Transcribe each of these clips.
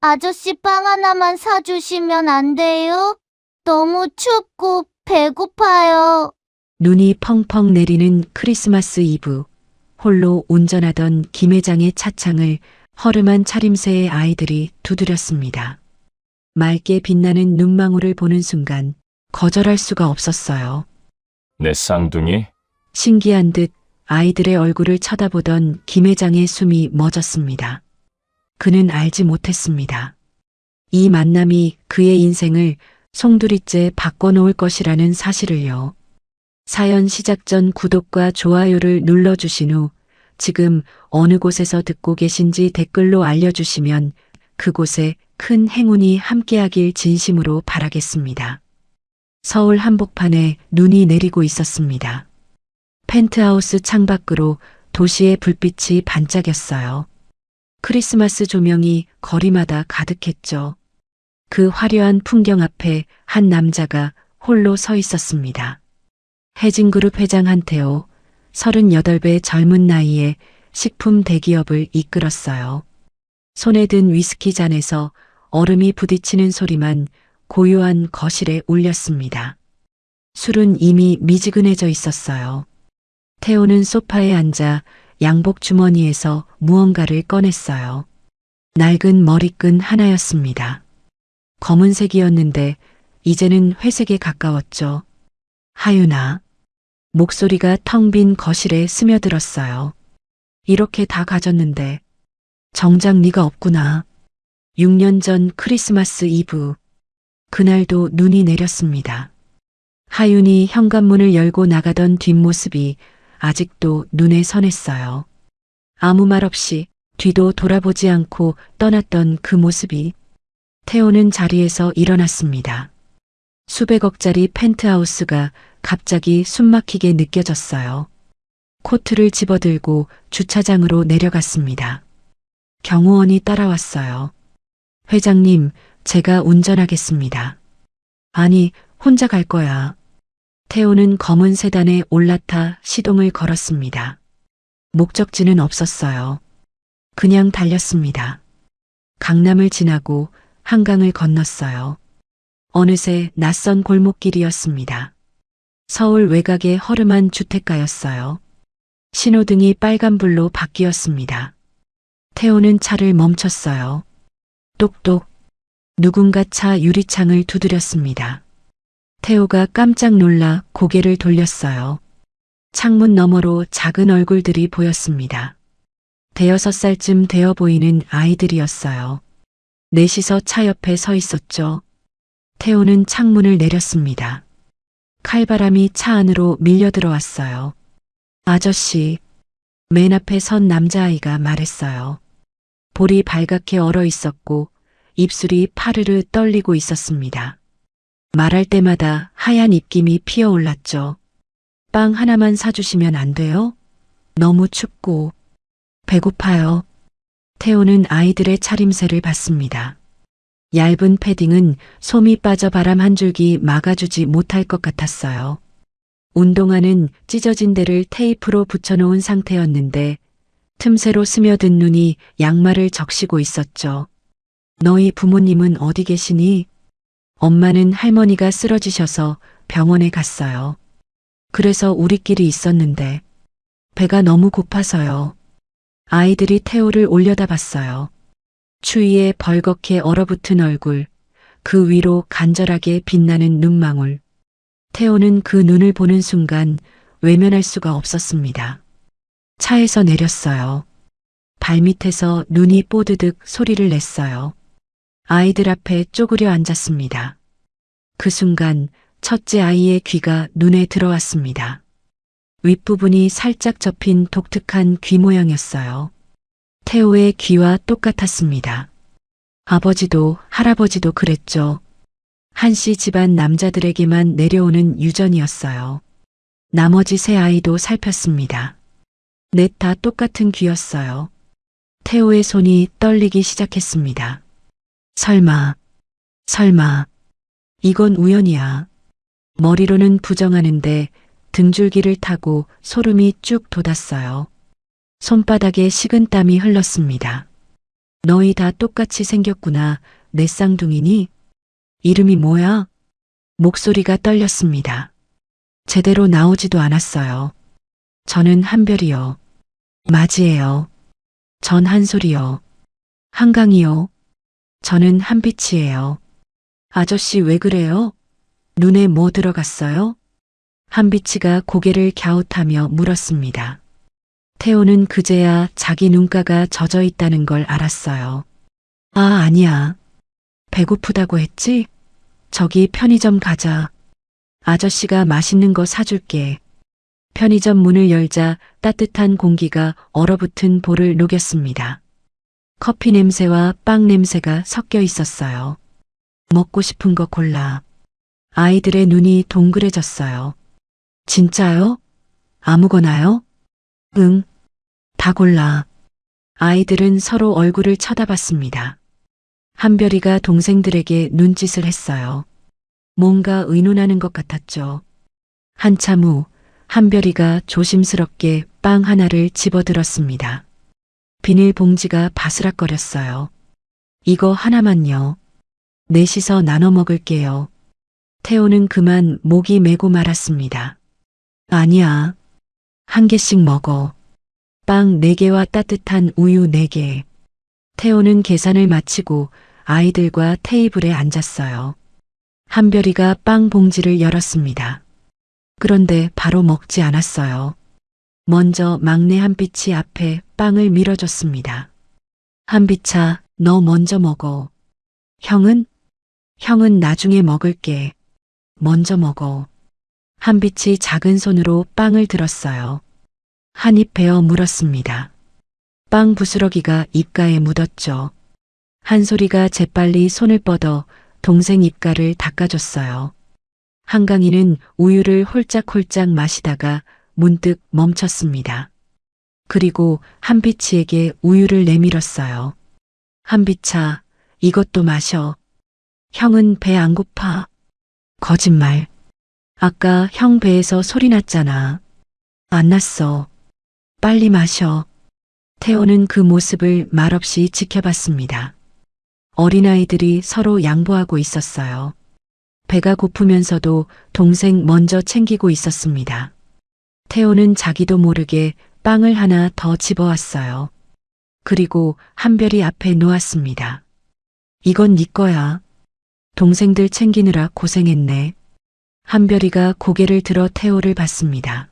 아저씨 빵 하나만 사주시면 안 돼요? 너무 춥고 배고파요. 눈이 펑펑 내리는 크리스마스 이브, 홀로 운전하던 김 회장의 차창을 허름한 차림새의 아이들이 두드렸습니다. 맑게 빛나는 눈망울을 보는 순간 거절할 수가 없었어요. 내 쌍둥이? 신기한 듯 아이들의 얼굴을 쳐다보던 김 회장의 숨이 멎었습니다. 그는 알지 못했습니다. 이 만남이 그의 인생을 송두리째 바꿔놓을 것이라는 사실을요. 사연 시작 전 구독과 좋아요를 눌러주신 후 지금 어느 곳에서 듣고 계신지 댓글로 알려주시면 그곳에 큰 행운이 함께하길 진심으로 바라겠습니다. 서울 한복판에 눈이 내리고 있었습니다. 펜트하우스 창밖으로 도시의 불빛이 반짝였어요. 크리스마스 조명이 거리마다 가득했죠. 그 화려한 풍경 앞에 한 남자가 홀로 서 있었습니다. 해진그룹 회장 한태호, 38배 젊은 나이에 식품 대기업을 이끌었어요. 손에 든 위스키 잔에서 얼음이 부딪히는 소리만 고요한 거실에 울렸습니다. 술은 이미 미지근해져 있었어요. 태호는 소파에 앉아 양복 주머니에서 무언가를 꺼냈어요. 낡은 머리끈 하나였습니다. 검은색이었는데 이제는 회색에 가까웠죠. 하윤아. 목소리가 텅 빈 거실에 스며들었어요. 이렇게 다 가졌는데 정작 네가 없구나. 6년 전 크리스마스 이브. 그날도 눈이 내렸습니다. 하윤이 현관문을 열고 나가던 뒷모습이 아직도 눈에 선했어요. 아무 말 없이 뒤도 돌아보지 않고 떠났던 그 모습이. 태호는 자리에서 일어났습니다. 수백억짜리 펜트하우스가 갑자기 숨막히게 느껴졌어요. 코트를 집어들고 주차장으로 내려갔습니다. 경호원이 따라왔어요. 회장님, 제가 운전하겠습니다. 아니, 혼자 갈 거야. 태호는 검은 세단에 올라타 시동을 걸었습니다. 목적지는 없었어요. 그냥 달렸습니다. 강남을 지나고 한강을 건넜어요. 어느새 낯선 골목길이었습니다. 서울 외곽의 허름한 주택가였어요. 신호등이 빨간불로 바뀌었습니다. 태호는 차를 멈췄어요. 똑똑. 누군가 차 유리창을 두드렸습니다. 태호가 깜짝 놀라 고개를 돌렸어요. 창문 너머로 작은 얼굴들이 보였습니다. 5살쯤 되어 보이는 아이들이었어요. 넷이서 차 옆에 서 있었죠. 태호는 창문을 내렸습니다. 칼바람이 차 안으로 밀려 들어왔어요. 아저씨, 맨 앞에 선 남자아이가 말했어요. 볼이 발갛게 얼어 있었고 입술이 파르르 떨리고 있었습니다. 말할 때마다 하얀 입김이 피어올랐죠. 빵 하나만 사주시면 안 돼요? 너무 춥고 배고파요. 태호는 아이들의 차림새를 봤습니다. 얇은 패딩은 솜이 빠져 바람 한 줄기 막아주지 못할 것 같았어요. 운동화는 찢어진 데를 테이프로 붙여놓은 상태였는데 틈새로 스며든 눈이 양말을 적시고 있었죠. 너희 부모님은 어디 계시니? 엄마는 할머니가 쓰러지셔서 병원에 갔어요. 그래서 우리끼리 있었는데 배가 너무 고파서요. 아이들이 태호를 올려다봤어요. 추위에 벌겋게 얼어붙은 얼굴, 그 위로 간절하게 빛나는 눈망울. 태호는 그 눈을 보는 순간 외면할 수가 없었습니다. 차에서 내렸어요. 발밑에서 눈이 뽀드득 소리를 냈어요. 아이들 앞에 쪼그려 앉았습니다. 그 순간 첫째 아이의 귀가 눈에 들어왔습니다. 윗부분이 살짝 접힌 독특한 귀 모양이었어요. 태호의 귀와 똑같았습니다. 아버지도 할아버지도 그랬죠. 한씨 집안 남자들에게만 내려오는 유전이었어요. 나머지 세 아이도 살폈습니다. 넷 다 똑같은 귀였어요. 태호의 손이 떨리기 시작했습니다. 설마, 이건 우연이야. 머리로는 부정하는데 등줄기를 타고 소름이 쭉 돋았어요. 손바닥에 식은 땀이 흘렀습니다. 너희 다 똑같이 생겼구나. 내 쌍둥이니? 이름이 뭐야? 목소리가 떨렸습니다. 제대로 나오지도 않았어요. 저는 한별이요. 맞이에요. 전 한솔이요. 한강이요. 저는 한빛이에요. 아저씨 왜 그래요? 눈에 뭐 들어갔어요? 한빛이가 고개를 갸웃하며 물었습니다. 태호는 그제야 자기 눈가가 젖어 있다는 걸 알았어요. 아, 아니야. 배고프다고 했지? 저기 편의점 가자. 아저씨가 맛있는 거 사줄게. 편의점 문을 열자 따뜻한 공기가 얼어붙은 볼을 녹였습니다. 커피 냄새와 빵 냄새가 섞여 있었어요. 먹고 싶은 거 골라. 아이들의 눈이 동그래졌어요. 진짜요? 아무거나요? 응. 다 골라. 아이들은 서로 얼굴을 쳐다봤습니다. 한별이가 동생들에게 눈짓을 했어요. 뭔가 의논하는 것 같았죠. 한참 후 한별이가 조심스럽게 빵 하나를 집어들었습니다. 비닐봉지가 바스락거렸어요. 이거 하나만요. 넷이서 나눠 먹을게요. 태호는 그만 목이 메고 말았습니다. 아니야. 한 개씩 먹어. 빵 4개와 따뜻한 우유 4개. 태호는 계산을 마치고 아이들과 테이블에 앉았어요. 한별이가 빵 봉지를 열었습니다. 그런데 바로 먹지 않았어요. 먼저 막내 한빛이 앞에 빵을 밀어줬습니다. 한빛아, 너 먼저 먹어. 형은? 형은 나중에 먹을게. 먼저 먹어. 한빛이 작은 손으로 빵을 들었어요. 한 입 베어 물었습니다. 빵 부스러기가 입가에 묻었죠. 한솔이가 재빨리 손을 뻗어 동생 입가를 닦아줬어요. 한강이는 우유를 홀짝홀짝 마시다가 문득 멈췄습니다. 그리고 한빛이에게 우유를 내밀었어요. 한빛아, 이것도 마셔. 형은 배 안 고파. 거짓말. 아까 형 배에서 소리 났잖아. 안 났어. 빨리 마셔. 태호는 그 모습을 말없이 지켜봤습니다. 어린아이들이 서로 양보하고 있었어요. 배가 고프면서도 동생 먼저 챙기고 있었습니다. 태호는 자기도 모르게 빵을 하나 더 집어왔어요. 그리고 한별이 앞에 놓았습니다. 이건 네 거야. 동생들 챙기느라 고생했네. 한별이가 고개를 들어 태호를 봤습니다.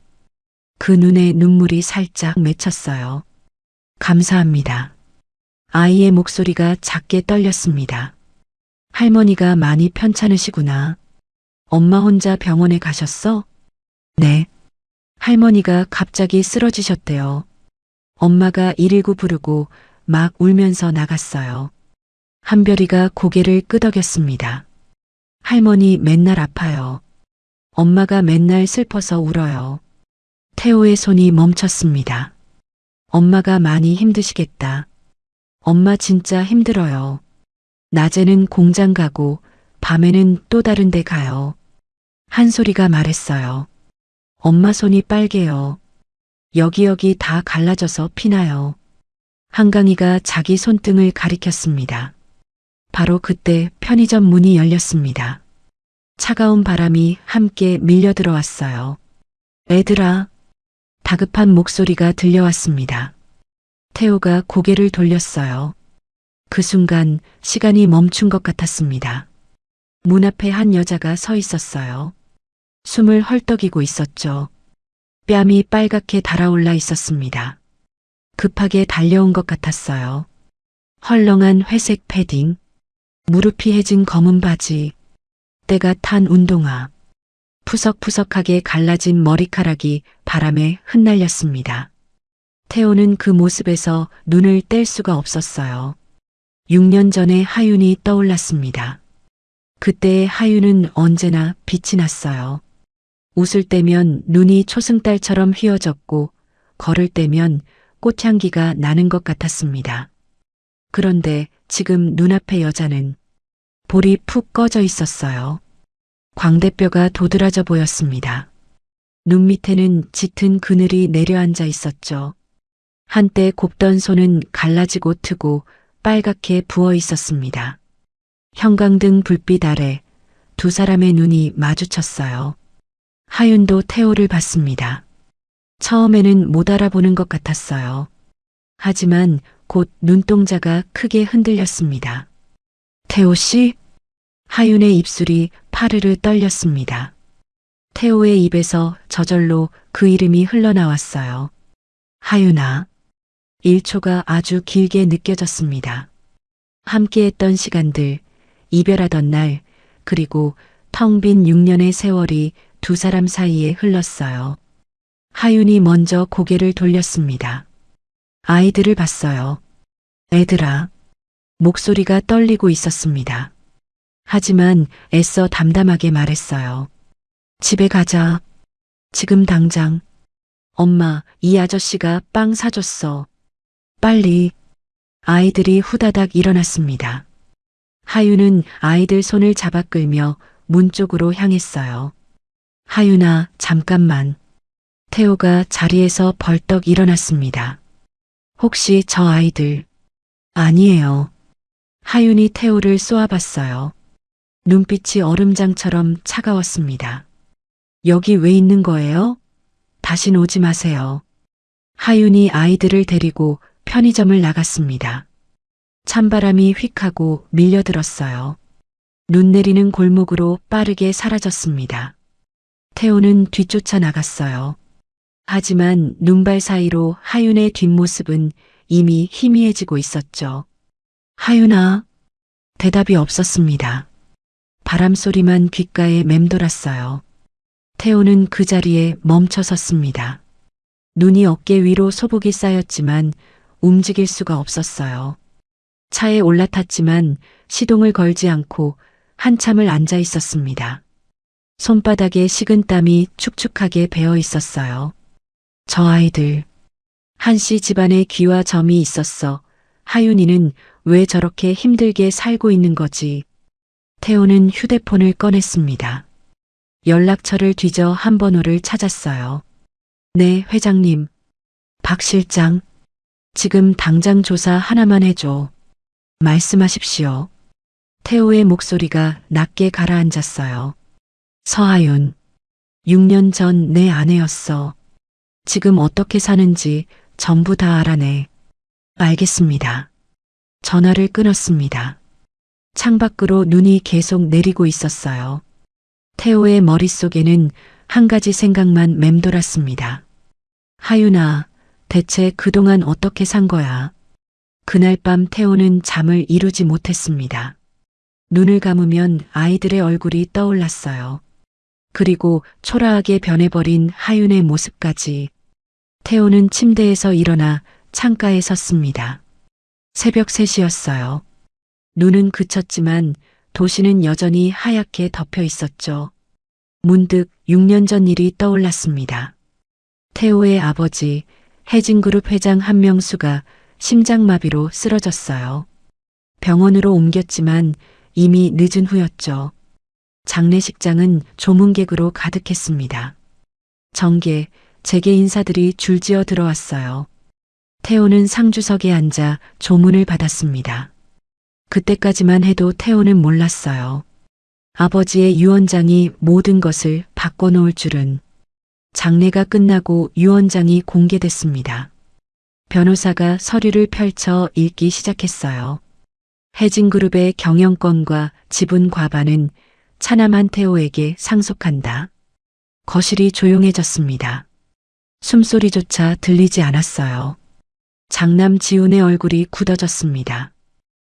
그 눈에 눈물이 살짝 맺혔어요. 감사합니다. 아이의 목소리가 작게 떨렸습니다. 할머니가 많이 편찮으시구나. 엄마 혼자 병원에 가셨어? 네. 할머니가 갑자기 쓰러지셨대요. 엄마가 119 부르고 막 울면서 나갔어요. 한별이가 고개를 끄덕였습니다. 할머니 맨날 아파요. 엄마가 맨날 슬퍼서 울어요. 태호의 손이 멈췄습니다. 엄마가 많이 힘드시겠다. 엄마 진짜 힘들어요. 낮에는 공장 가고 밤에는 또 다른 데 가요. 한솔이가 말했어요. 엄마 손이 빨개요. 여기여기 다 갈라져서 피나요. 한강이가 자기 손등을 가리켰습니다. 바로 그때 편의점 문이 열렸습니다. 차가운 바람이 함께 밀려 들어왔어요. 애들아. 다급한 목소리가 들려왔습니다. 태호가 고개를 돌렸어요. 그 순간 시간이 멈춘 것 같았습니다. 문 앞에 한 여자가 서 있었어요. 숨을 헐떡이고 있었죠. 뺨이 빨갛게 달아올라 있었습니다. 급하게 달려온 것 같았어요. 헐렁한 회색 패딩, 무릎이 해진 검은 바지, 때가 탄 운동화, 푸석푸석하게 갈라진 머리카락이 바람에 흩날렸습니다. 태호는 그 모습에서 눈을 뗄 수가 없었어요. 6년 전의 하윤이 떠올랐습니다. 그때의 하윤은 언제나 빛이 났어요. 웃을 때면 눈이 초승달처럼 휘어졌고 걸을 때면 꽃향기가 나는 것 같았습니다. 그런데 지금 눈앞의 여자는 볼이 푹 꺼져 있었어요. 광대뼈가 도드라져 보였습니다. 눈 밑에는 짙은 그늘이 내려앉아 있었죠. 한때 곱던 손은 갈라지고 트고 빨갛게 부어 있었습니다. 형광등 불빛 아래 두 사람의 눈이 마주쳤어요. 하윤도 태호를 봤습니다. 처음에는 못 알아보는 것 같았어요. 하지만 곧 눈동자가 크게 흔들렸습니다. 태호 씨? 하윤의 입술이 파르르 떨렸습니다. 태호의 입에서 저절로 그 이름이 흘러나왔어요. 하윤아. 1초가 아주 길게 느껴졌습니다. 함께했던 시간들, 이별하던 날, 그리고 텅 빈 6년의 세월이 두 사람 사이에 흘렀어요. 하윤이 먼저 고개를 돌렸습니다. 아이들을 봤어요. 애들아. 목소리가 떨리고 있었습니다. 하지만 애써 담담하게 말했어요. 집에 가자. 지금 당장. 엄마, 이 아저씨가 빵 사줬어. 빨리. 아이들이 후다닥 일어났습니다. 하윤은 아이들 손을 잡아 끌며 문 쪽으로 향했어요. 하윤아, 잠깐만. 태호가 자리에서 벌떡 일어났습니다. 혹시 저 아이들? 아니에요. 하윤이 태호를 쏘아봤어요. 눈빛이 얼음장처럼 차가웠습니다. 여기 왜 있는 거예요? 다신 오지 마세요. 하윤이 아이들을 데리고 편의점을 나갔습니다. 찬바람이 휙 하고 밀려들었어요. 눈 내리는 골목으로 빠르게 사라졌습니다. 태호는 뒤쫓아 나갔어요. 하지만 눈발 사이로 하윤의 뒷모습은 이미 희미해지고 있었죠. 하윤아. 대답이 없었습니다. 바람 소리만 귓가에 맴돌았어요. 태호는 그 자리에 멈춰 섰습니다. 눈이 어깨 위로 소복이 쌓였지만 움직일 수가 없었어요. 차에 올라탔지만 시동을 걸지 않고 한참을 앉아 있었습니다. 손바닥에 식은땀이 축축하게 배어 있었어요. 저 아이들. 한씨 집안에 귀와 점이 있었어. 하윤이는 왜 저렇게 힘들게 살고 있는 거지? 태호는 휴대폰을 꺼냈습니다. 연락처를 뒤져 한 번호를 찾았어요. 네, 회장님. 박 실장. 지금 당장 조사 하나만 해줘. 말씀하십시오. 태호의 목소리가 낮게 가라앉았어요. 서하윤. 6년 전 내 아내였어. 지금 어떻게 사는지 전부 다 알아내. 알겠습니다. 전화를 끊었습니다. 창밖으로 눈이 계속 내리고 있었어요. 태호의 머릿속에는 한 가지 생각만 맴돌았습니다. 하윤아, 대체 그동안 어떻게 산 거야? 그날 밤 태호는 잠을 이루지 못했습니다. 눈을 감으면 아이들의 얼굴이 떠올랐어요. 그리고 초라하게 변해버린 하윤의 모습까지. 태호는 침대에서 일어나 창가에 섰습니다. 새벽 3시였어요. 눈은 그쳤지만 도시는 여전히 하얗게 덮여 있었죠. 문득 6년 전 일이 떠올랐습니다. 태호의 아버지, 해진그룹 회장 한명수가 심장마비로 쓰러졌어요. 병원으로 옮겼지만 이미 늦은 후였죠. 장례식장은 조문객으로 가득했습니다. 정계, 재계 인사들이 줄지어 들어왔어요. 태호는 상주석에 앉아 조문을 받았습니다. 그때까지만 해도 태호는 몰랐어요. 아버지의 유언장이 모든 것을 바꿔놓을 줄은. 장례가 끝나고 유언장이 공개됐습니다. 변호사가 서류를 펼쳐 읽기 시작했어요. 해진그룹의 경영권과 지분 과반은 차남한 태호에게 상속한다. 거실이 조용해졌습니다. 숨소리조차 들리지 않았어요. 장남 지훈의 얼굴이 굳어졌습니다.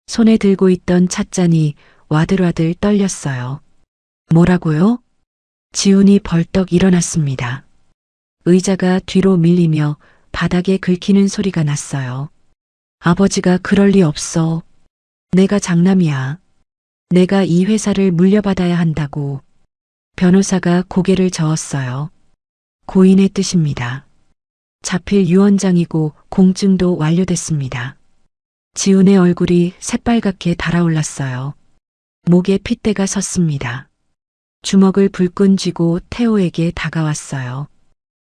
손에 들고 있던 찻잔이 와들와들 떨렸어요. 뭐라고요? 지훈이 벌떡 일어났습니다. 의자가 뒤로 밀리며 바닥에 긁히는 소리가 났어요. 아버지가 그럴 리 없어. 내가 장남이야. 내가 이 회사를 물려받아야 한다고. 변호사가 고개를 저었어요. 고인의 뜻입니다. 자필 유언장이고 공증도 완료됐습니다. 지훈의 얼굴이 새빨갛게 달아올랐어요. 목에 핏대가 섰습니다. 주먹을 불끈 쥐고 태호에게 다가왔어요.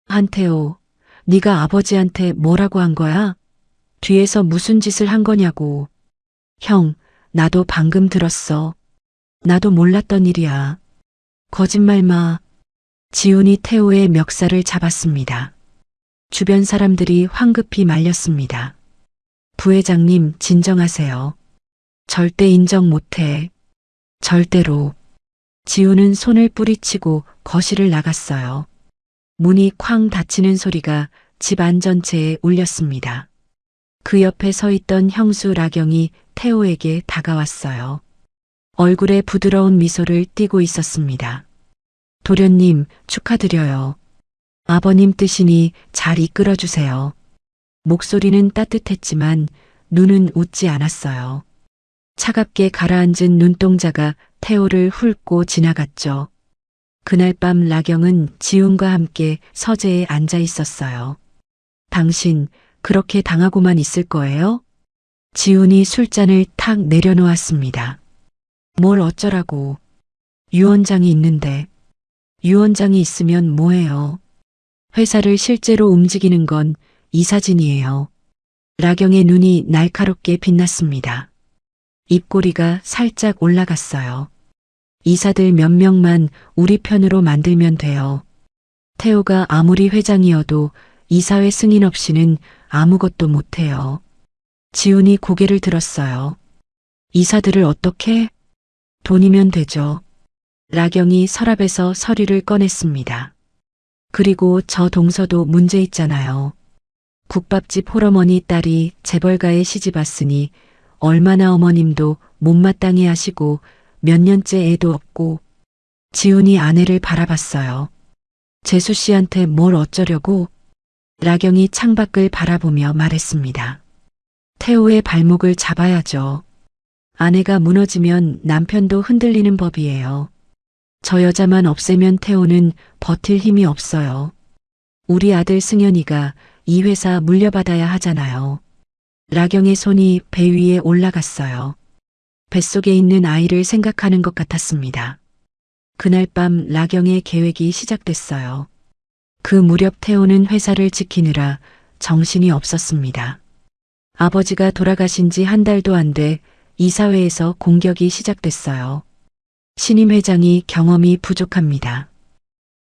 한태호, 네가 아버지한테 뭐라고 한 거야? 뒤에서 무슨 짓을 한 거냐고. 형, 나도 방금 들었어. 나도 몰랐던 일이야. 거짓말 마. 지훈이 태호의 멱살을 잡았습니다. 주변 사람들이 황급히 말렸습니다. 부회장님, 진정하세요. 절대 인정 못해. 절대로. 지훈은 손을 뿌리치고 거실을 나갔어요. 문이 쾅 닫히는 소리가 집 안 전체에 울렸습니다. 그 옆에 서 있던 형수 라경이 태호에게 다가왔어요. 얼굴에 부드러운 미소를 띠고 있었습니다. 도련님, 축하드려요. 아버님 뜻이니 잘 이끌어주세요. 목소리는 따뜻했지만 눈은 웃지 않았어요. 차갑게 가라앉은 눈동자가 태호를 훑고 지나갔죠. 그날 밤 라경은 지훈과 함께 서재에 앉아 있었어요. 당신 그렇게 당하고만 있을 거예요? 지훈이 술잔을 탁 내려놓았습니다. 뭘 어쩌라고. 유원장이 있는데. 유원장이 있으면 뭐해요? 회사를 실제로 움직이는 건 이사진이에요. 라경의 눈이 날카롭게 빛났습니다. 입꼬리가 살짝 올라갔어요. 이사들 몇 명만 우리 편으로 만들면 돼요. 태호가 아무리 회장이어도 이사회 승인 없이는 아무것도 못해요. 지훈이 고개를 들었어요. 이사들을 어떻게? 돈이면 되죠. 라경이 서랍에서 서류를 꺼냈습니다. 그리고 저 동서도 문제 있잖아요. 국밥집 홀어머니 딸이 재벌가에 시집 왔으니 얼마나 어머님도 못마땅해 하시고 몇 년째 애도 없고. 지훈이 아내를 바라봤어요. 재수 씨한테 뭘 어쩌려고? 라경이 창밖을 바라보며 말했습니다. 태호의 발목을 잡아야죠. 아내가 무너지면 남편도 흔들리는 법이에요. 저 여자만 없애면 태호는 버틸 힘이 없어요. 우리 아들 승현이가 이 회사 물려받아야 하잖아요. 라경의 손이 배 위에 올라갔어요. 뱃속에 있는 아이를 생각하는 것 같았습니다. 그날 밤 라경의 계획이 시작됐어요. 그 무렵 태호는 회사를 지키느라 정신이 없었습니다. 아버지가 돌아가신 지 한 달도 안 돼 이사회에서 공격이 시작됐어요. 신임 회장이 경험이 부족합니다.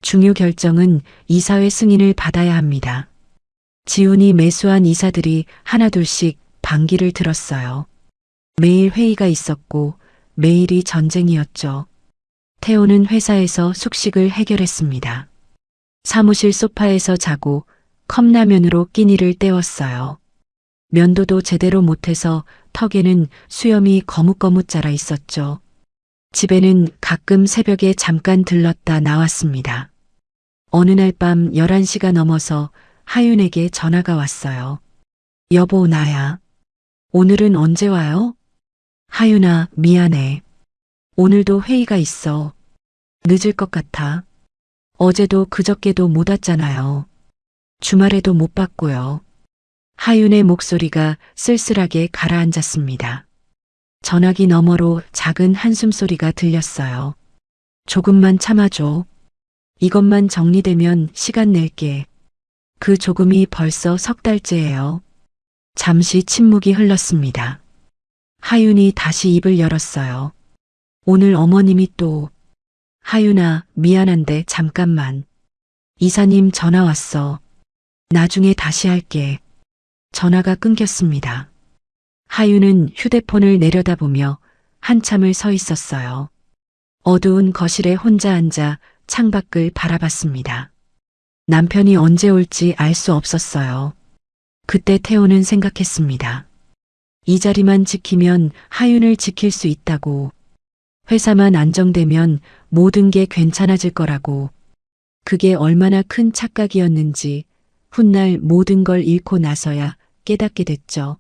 중요 결정은 이사회 승인을 받아야 합니다. 지훈이 매수한 이사들이 하나둘씩 반기를 들었어요. 매일 회의가 있었고 매일이 전쟁이었죠. 태호는 회사에서 숙식을 해결했습니다. 사무실 소파에서 자고 컵라면으로 끼니를 때웠어요. 면도도 제대로 못해서 턱에는 수염이 거뭇거뭇 자라 있었죠. 집에는 가끔 새벽에 잠깐 들렀다 나왔습니다. 어느 날 밤 11시가 넘어서 하윤에게 전화가 왔어요. 여보, 나야. 오늘은 언제 와요? 하윤아, 미안해. 오늘도 회의가 있어. 늦을 것 같아. 어제도 그저께도 못 왔잖아요. 주말에도 못 봤고요. 하윤의 목소리가 쓸쓸하게 가라앉았습니다. 전화기 너머로 작은 한숨소리가 들렸어요. 조금만 참아줘. 이것만 정리되면 시간 낼게. 그 조금이 벌써 석 달째예요. 잠시 침묵이 흘렀습니다. 하윤이 다시 입을 열었어요. 오늘 어머님이 또. 하윤아, 미안한데 잠깐만. 이사님 전화 왔어. 나중에 다시 할게. 전화가 끊겼습니다. 하윤은 휴대폰을 내려다보며 한참을 서 있었어요. 어두운 거실에 혼자 앉아 창밖을 바라봤습니다. 남편이 언제 올지 알 수 없었어요. 그때 태호는 생각했습니다. 이 자리만 지키면 하윤을 지킬 수 있다고. 회사만 안정되면 모든 게 괜찮아질 거라고. 그게 얼마나 큰 착각이었는지 훗날 모든 걸 잃고 나서야 깨닫게 됐죠.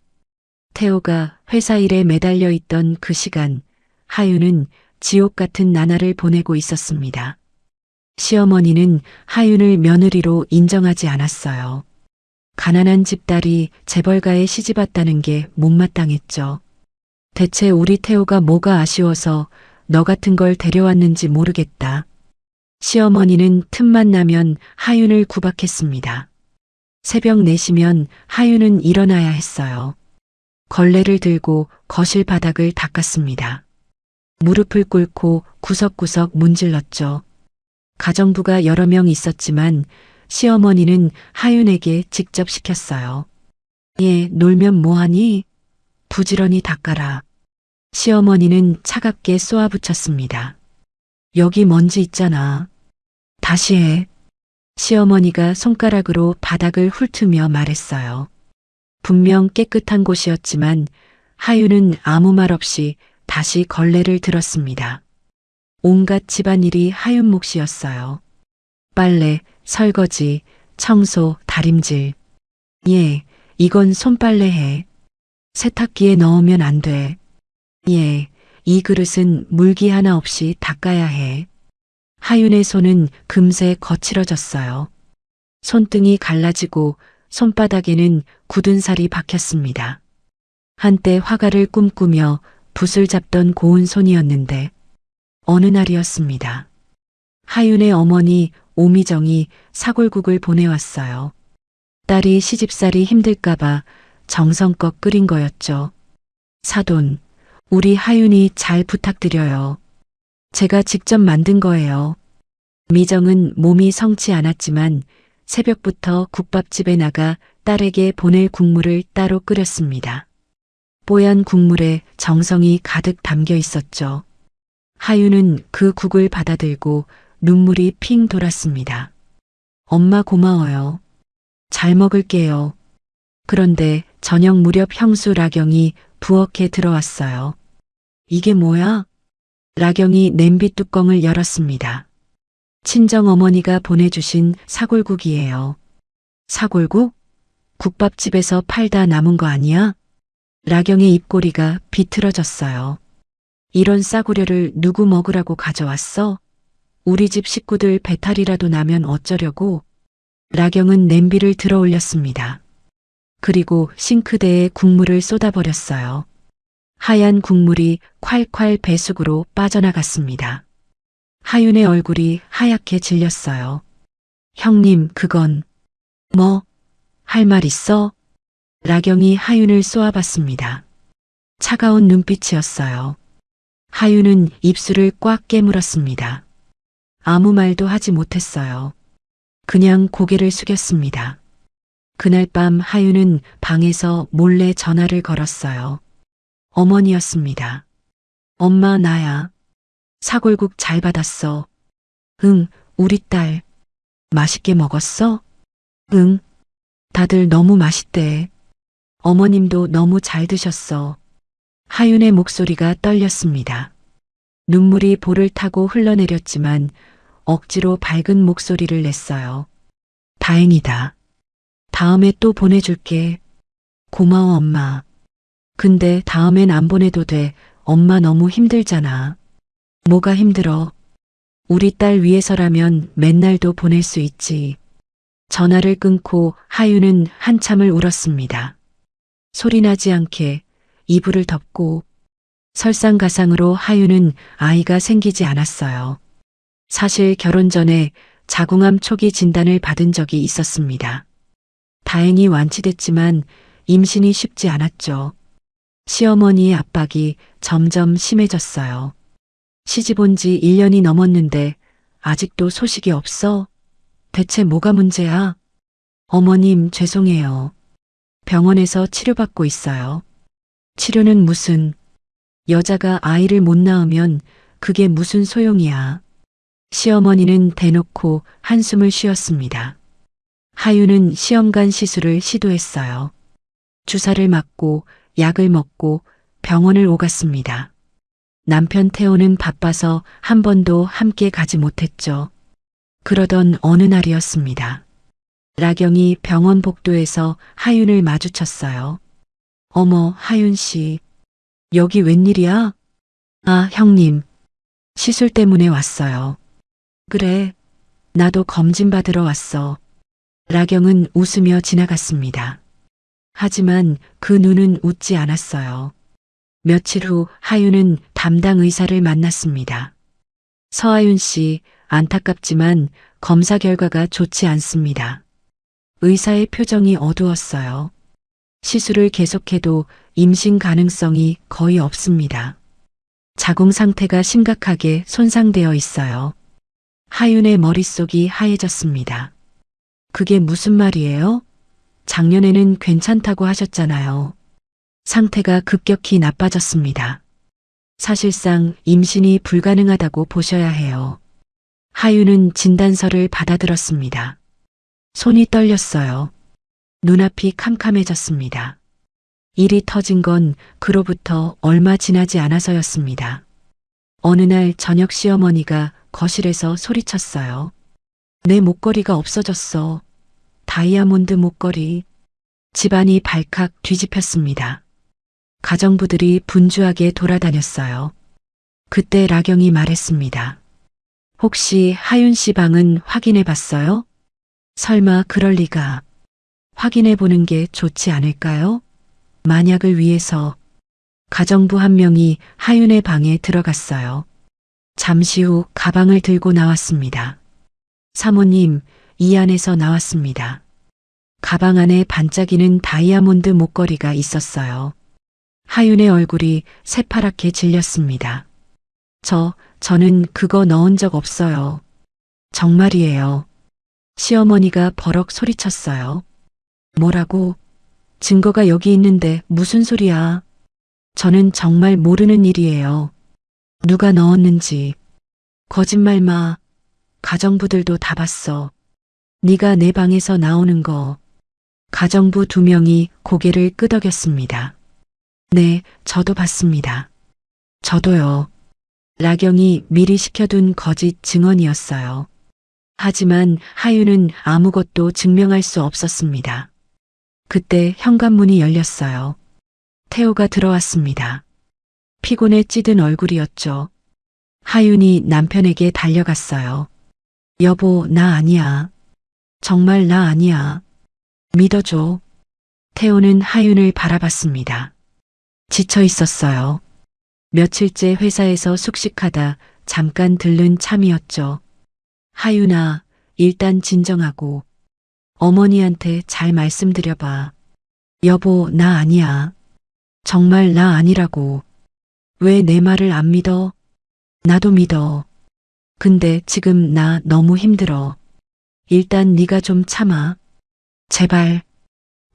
태호가 회사 일에 매달려 있던 그 시간, 하윤은 지옥 같은 나날을 보내고 있었습니다. 시어머니는 하윤을 며느리로 인정하지 않았어요. 가난한 집딸이 재벌가에 시집왔다는 게 못마땅했죠. 대체 우리 태호가 뭐가 아쉬워서 너 같은 걸 데려왔는지 모르겠다. 시어머니는 틈만 나면 하윤을 구박했습니다. 새벽 4시면 하윤은 일어나야 했어요. 걸레를 들고 거실 바닥을 닦았습니다. 무릎을 꿇고 구석구석 문질렀죠. 가정부가 여러 명 있었지만 시어머니는 하윤에게 직접 시켰어요. 얘 놀면 뭐하니? 부지런히 닦아라. 시어머니는 차갑게 쏘아붙였습니다. 여기 먼지 있잖아. 다시 해. 시어머니가 손가락으로 바닥을 훑으며 말했어요. 분명 깨끗한 곳이었지만 하윤은 아무 말 없이 다시 걸레를 들었습니다. 온갖 집안일이 하윤 몫이었어요. 빨래, 설거지, 청소, 다림질. 예, 이건 손빨래 해. 세탁기에 넣으면 안 돼. 예, 이 그릇은 물기 하나 없이 닦아야 해. 하윤의 손은 금세 거칠어졌어요. 손등이 갈라지고 손바닥에는 굳은 살이 박혔습니다. 한때 화가를 꿈꾸며 붓을 잡던 고운 손이었는데 어느 날이었습니다. 하윤의 어머니 오미정이 사골국을 보내왔어요. 딸이 시집살이 힘들까봐 정성껏 끓인 거였죠. 사돈, 우리 하윤이 잘 부탁드려요. 제가 직접 만든 거예요. 미정은 몸이 성치 않았지만 새벽부터 국밥집에 나가 딸에게 보낼 국물을 따로 끓였습니다. 뽀얀 국물에 정성이 가득 담겨 있었죠. 하윤은 그 국을 받아들고 눈물이 핑 돌았습니다. 엄마 고마워요. 잘 먹을게요. 그런데 저녁 무렵 형수 라경이 부엌에 들어왔어요. 이게 뭐야? 라경이 냄비 뚜껑을 열었습니다. 친정 어머니가 보내주신 사골국이에요. 사골국? 국밥집에서 팔다 남은 거 아니야? 라경의 입꼬리가 비틀어졌어요. 이런 싸구려를 누구 먹으라고 가져왔어? 우리 집 식구들 배탈이라도 나면 어쩌려고? 라경은 냄비를 들어 올렸습니다. 그리고 싱크대에 국물을 쏟아버렸어요. 하얀 국물이 콸콸 배수구로 빠져나갔습니다. 하윤의 얼굴이 하얗게 질렸어요. 형님, 그건 뭐? 할 말 있어? 라경이 하윤을 쏘아봤습니다. 차가운 눈빛이었어요. 하윤은 입술을 꽉 깨물었습니다. 아무 말도 하지 못했어요. 그냥 고개를 숙였습니다. 그날 밤 하윤은 방에서 몰래 전화를 걸었어요. 어머니였습니다. 엄마, 나야. 사골국 잘 받았어. 응, 우리 딸. 맛있게 먹었어? 응. 다들 너무 맛있대. 어머님도 너무 잘 드셨어. 하윤의 목소리가 떨렸습니다. 눈물이 볼을 타고 흘러내렸지만 억지로 밝은 목소리를 냈어요. 다행이다. 다음에 또 보내줄게. 고마워, 엄마. 근데 다음엔 안 보내도 돼. 엄마 너무 힘들잖아. 뭐가 힘들어? 우리 딸 위해서라면 맨날도 보낼 수 있지. 전화를 끊고 하윤은 한참을 울었습니다. 소리나지 않게 이불을 덮고 설상가상으로 하윤은 아이가 생기지 않았어요. 사실 결혼 전에 자궁암 초기 진단을 받은 적이 있었습니다. 다행히 완치됐지만 임신이 쉽지 않았죠. 시어머니의 압박이 점점 심해졌어요. 시집 온 지 1년이 넘었는데 아직도 소식이 없어? 대체 뭐가 문제야? 어머님, 죄송해요. 병원에서 치료받고 있어요. 치료는 무슨? 여자가 아이를 못 낳으면 그게 무슨 소용이야. 시어머니는 대놓고 한숨을 쉬었습니다. 하윤은 시험관 시술을 시도했어요. 주사를 맞고 약을 먹고 병원을 오갔습니다. 남편 태호는 바빠서 한 번도 함께 가지 못했죠. 그러던 어느 날이었습니다. 라경이 병원 복도에서 하윤을 마주쳤어요. 어머, 하윤 씨. 여기 웬일이야? 아, 형님. 시술 때문에 왔어요. 그래. 나도 검진 받으러 왔어. 라경은 웃으며 지나갔습니다. 하지만 그 눈은 웃지 않았어요. 며칠 후 하윤은 담당 의사를 만났습니다. 서하윤 씨, 안타깝지만 검사 결과가 좋지 않습니다. 의사의 표정이 어두웠어요. 시술을 계속해도 임신 가능성이 거의 없습니다. 자궁 상태가 심각하게 손상되어 있어요. 하윤의 머릿속이 하얘졌습니다. 그게 무슨 말이에요? 작년에는 괜찮다고 하셨잖아요. 상태가 급격히 나빠졌습니다. 사실상 임신이 불가능하다고 보셔야 해요. 하윤은 진단서를 받아들었습니다. 손이 떨렸어요. 눈앞이 캄캄해졌습니다. 일이 터진 건 그로부터 얼마 지나지 않아서였습니다. 어느 날 저녁 시어머니가 거실에서 소리쳤어요. 내 목걸이가 없어졌어. 다이아몬드 목걸이. 집안이 발칵 뒤집혔습니다. 가정부들이 분주하게 돌아다녔어요. 그때 라경이 말했습니다. 혹시 하윤 씨 방은 확인해 봤어요? 설마 그럴 리가. 확인해 보는 게 좋지 않을까요? 만약을 위해서. 가정부 한 명이 하윤의 방에 들어갔어요. 잠시 후 가방을 들고 나왔습니다. 사모님, 이 안에서 나왔습니다. 가방 안에 반짝이는 다이아몬드 목걸이가 있었어요. 하윤의 얼굴이 새파랗게 질렸습니다. 저는 그거 넣은 적 없어요. 정말이에요. 시어머니가 버럭 소리쳤어요. 뭐라고? 증거가 여기 있는데 무슨 소리야? 저는 정말 모르는 일이에요. 누가 넣었는지. 거짓말 마. 가정부들도 다 봤어. 네가 내 방에서 나오는 거. 가정부 2명이 고개를 끄덕였습니다. 네, 저도 봤습니다. 저도요. 라경이 미리 시켜둔 거짓 증언이었어요. 하지만 하윤은 아무것도 증명할 수 없었습니다. 그때 현관문이 열렸어요. 태호가 들어왔습니다. 피곤에 찌든 얼굴이었죠. 하윤이 남편에게 달려갔어요. 여보, 나 아니야. 정말 나 아니야. 믿어줘. 태호는 하윤을 바라봤습니다. 지쳐 있었어요. 며칠째 회사에서 숙식하다 잠깐 들른 참이었죠. 하윤아, 일단 진정하고 어머니한테 잘 말씀드려봐. 여보, 나 아니야. 정말 나 아니라고. 왜 내 말을 안 믿어? 나도 믿어. 근데 지금 나 너무 힘들어. 일단 네가 좀 참아. 제발.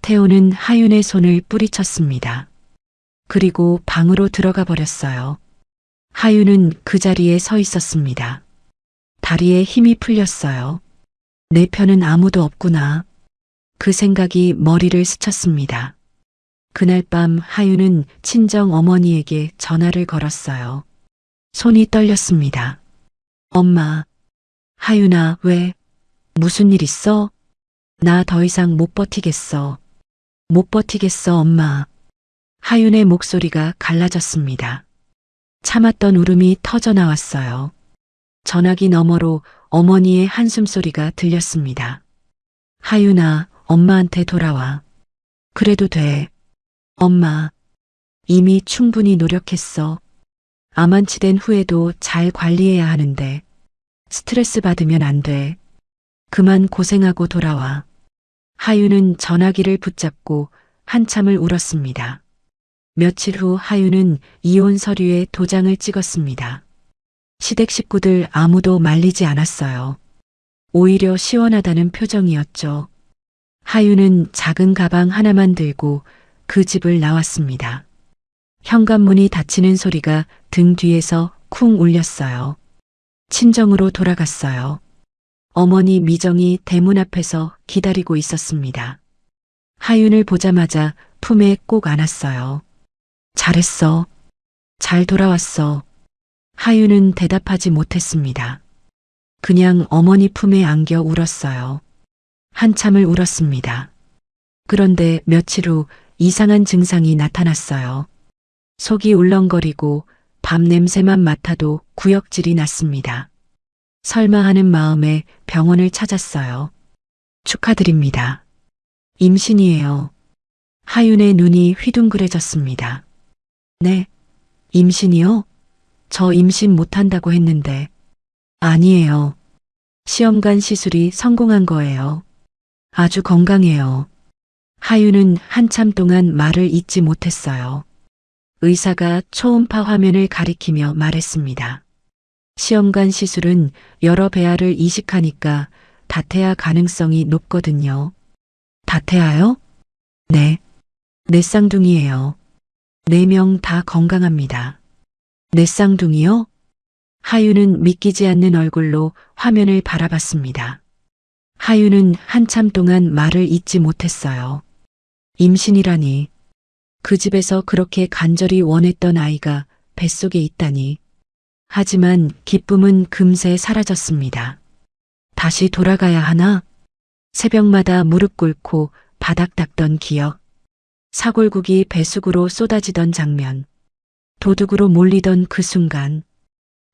태호는 하윤의 손을 뿌리쳤습니다. 그리고 방으로 들어가 버렸어요. 하윤은 그 자리에 서 있었습니다. 다리에 힘이 풀렸어요. 내 편은 아무도 없구나. 그 생각이 머리를 스쳤습니다. 그날 밤 하윤은 친정 어머니에게 전화를 걸었어요. 손이 떨렸습니다. 엄마. 하윤아, 왜? 무슨 일 있어? 나 더 이상 못 버티겠어. 못 버티겠어, 엄마. 하윤의 목소리가 갈라졌습니다. 참았던 울음이 터져 나왔어요. 전화기 너머로 어머니의 한숨소리가 들렸습니다. 하윤아, 엄마한테 돌아와. 그래도 돼. 엄마, 이미 충분히 노력했어. 암완치된 후에도 잘 관리해야 하는데 스트레스 받으면 안 돼. 그만 고생하고 돌아와. 하윤은 전화기를 붙잡고 한참을 울었습니다. 며칠 후 하윤은 이혼 서류에 도장을 찍었습니다. 시댁 식구들 아무도 말리지 않았어요. 오히려 시원하다는 표정이었죠. 하윤은 작은 가방 하나만 들고 그 집을 나왔습니다. 현관문이 닫히는 소리가 등 뒤에서 쿵 울렸어요. 친정으로 돌아갔어요. 어머니 미정이 대문 앞에서 기다리고 있었습니다. 하윤을 보자마자 품에 꼭 안았어요. 잘했어. 잘 돌아왔어. 하윤은 대답하지 못했습니다. 그냥 어머니 품에 안겨 울었어요. 한참을 울었습니다. 그런데 며칠 후 이상한 증상이 나타났어요. 속이 울렁거리고 밤 냄새만 맡아도 구역질이 났습니다. 설마 하는 마음에 병원을 찾았어요. 축하드립니다. 임신이에요. 하윤의 눈이 휘둥그레졌습니다. 네, 임신이요? 저 임신 못한다고 했는데. 아니에요. 시험관 시술이 성공한 거예요. 아주 건강해요. 하윤은 한참 동안 말을 잇지 못했어요. 의사가 초음파 화면을 가리키며 말했습니다. 시험관 시술은 여러 배아를 이식하니까 다태아 가능성이 높거든요. 다태아요? 네. 네 쌍둥이에요. 4명 다 건강합니다. 네 쌍둥이요? 하윤은 믿기지 않는 얼굴로 화면을 바라봤습니다. 하윤은 한참 동안 말을 잇지 못했어요. 임신이라니. 그 집에서 그렇게 간절히 원했던 아이가 뱃속에 있다니. 하지만 기쁨은 금세 사라졌습니다. 다시 돌아가야 하나? 새벽마다 무릎 꿇고 바닥 닦던 기억. 사골국이 뱃속으로 쏟아지던 장면. 도둑으로 몰리던 그 순간.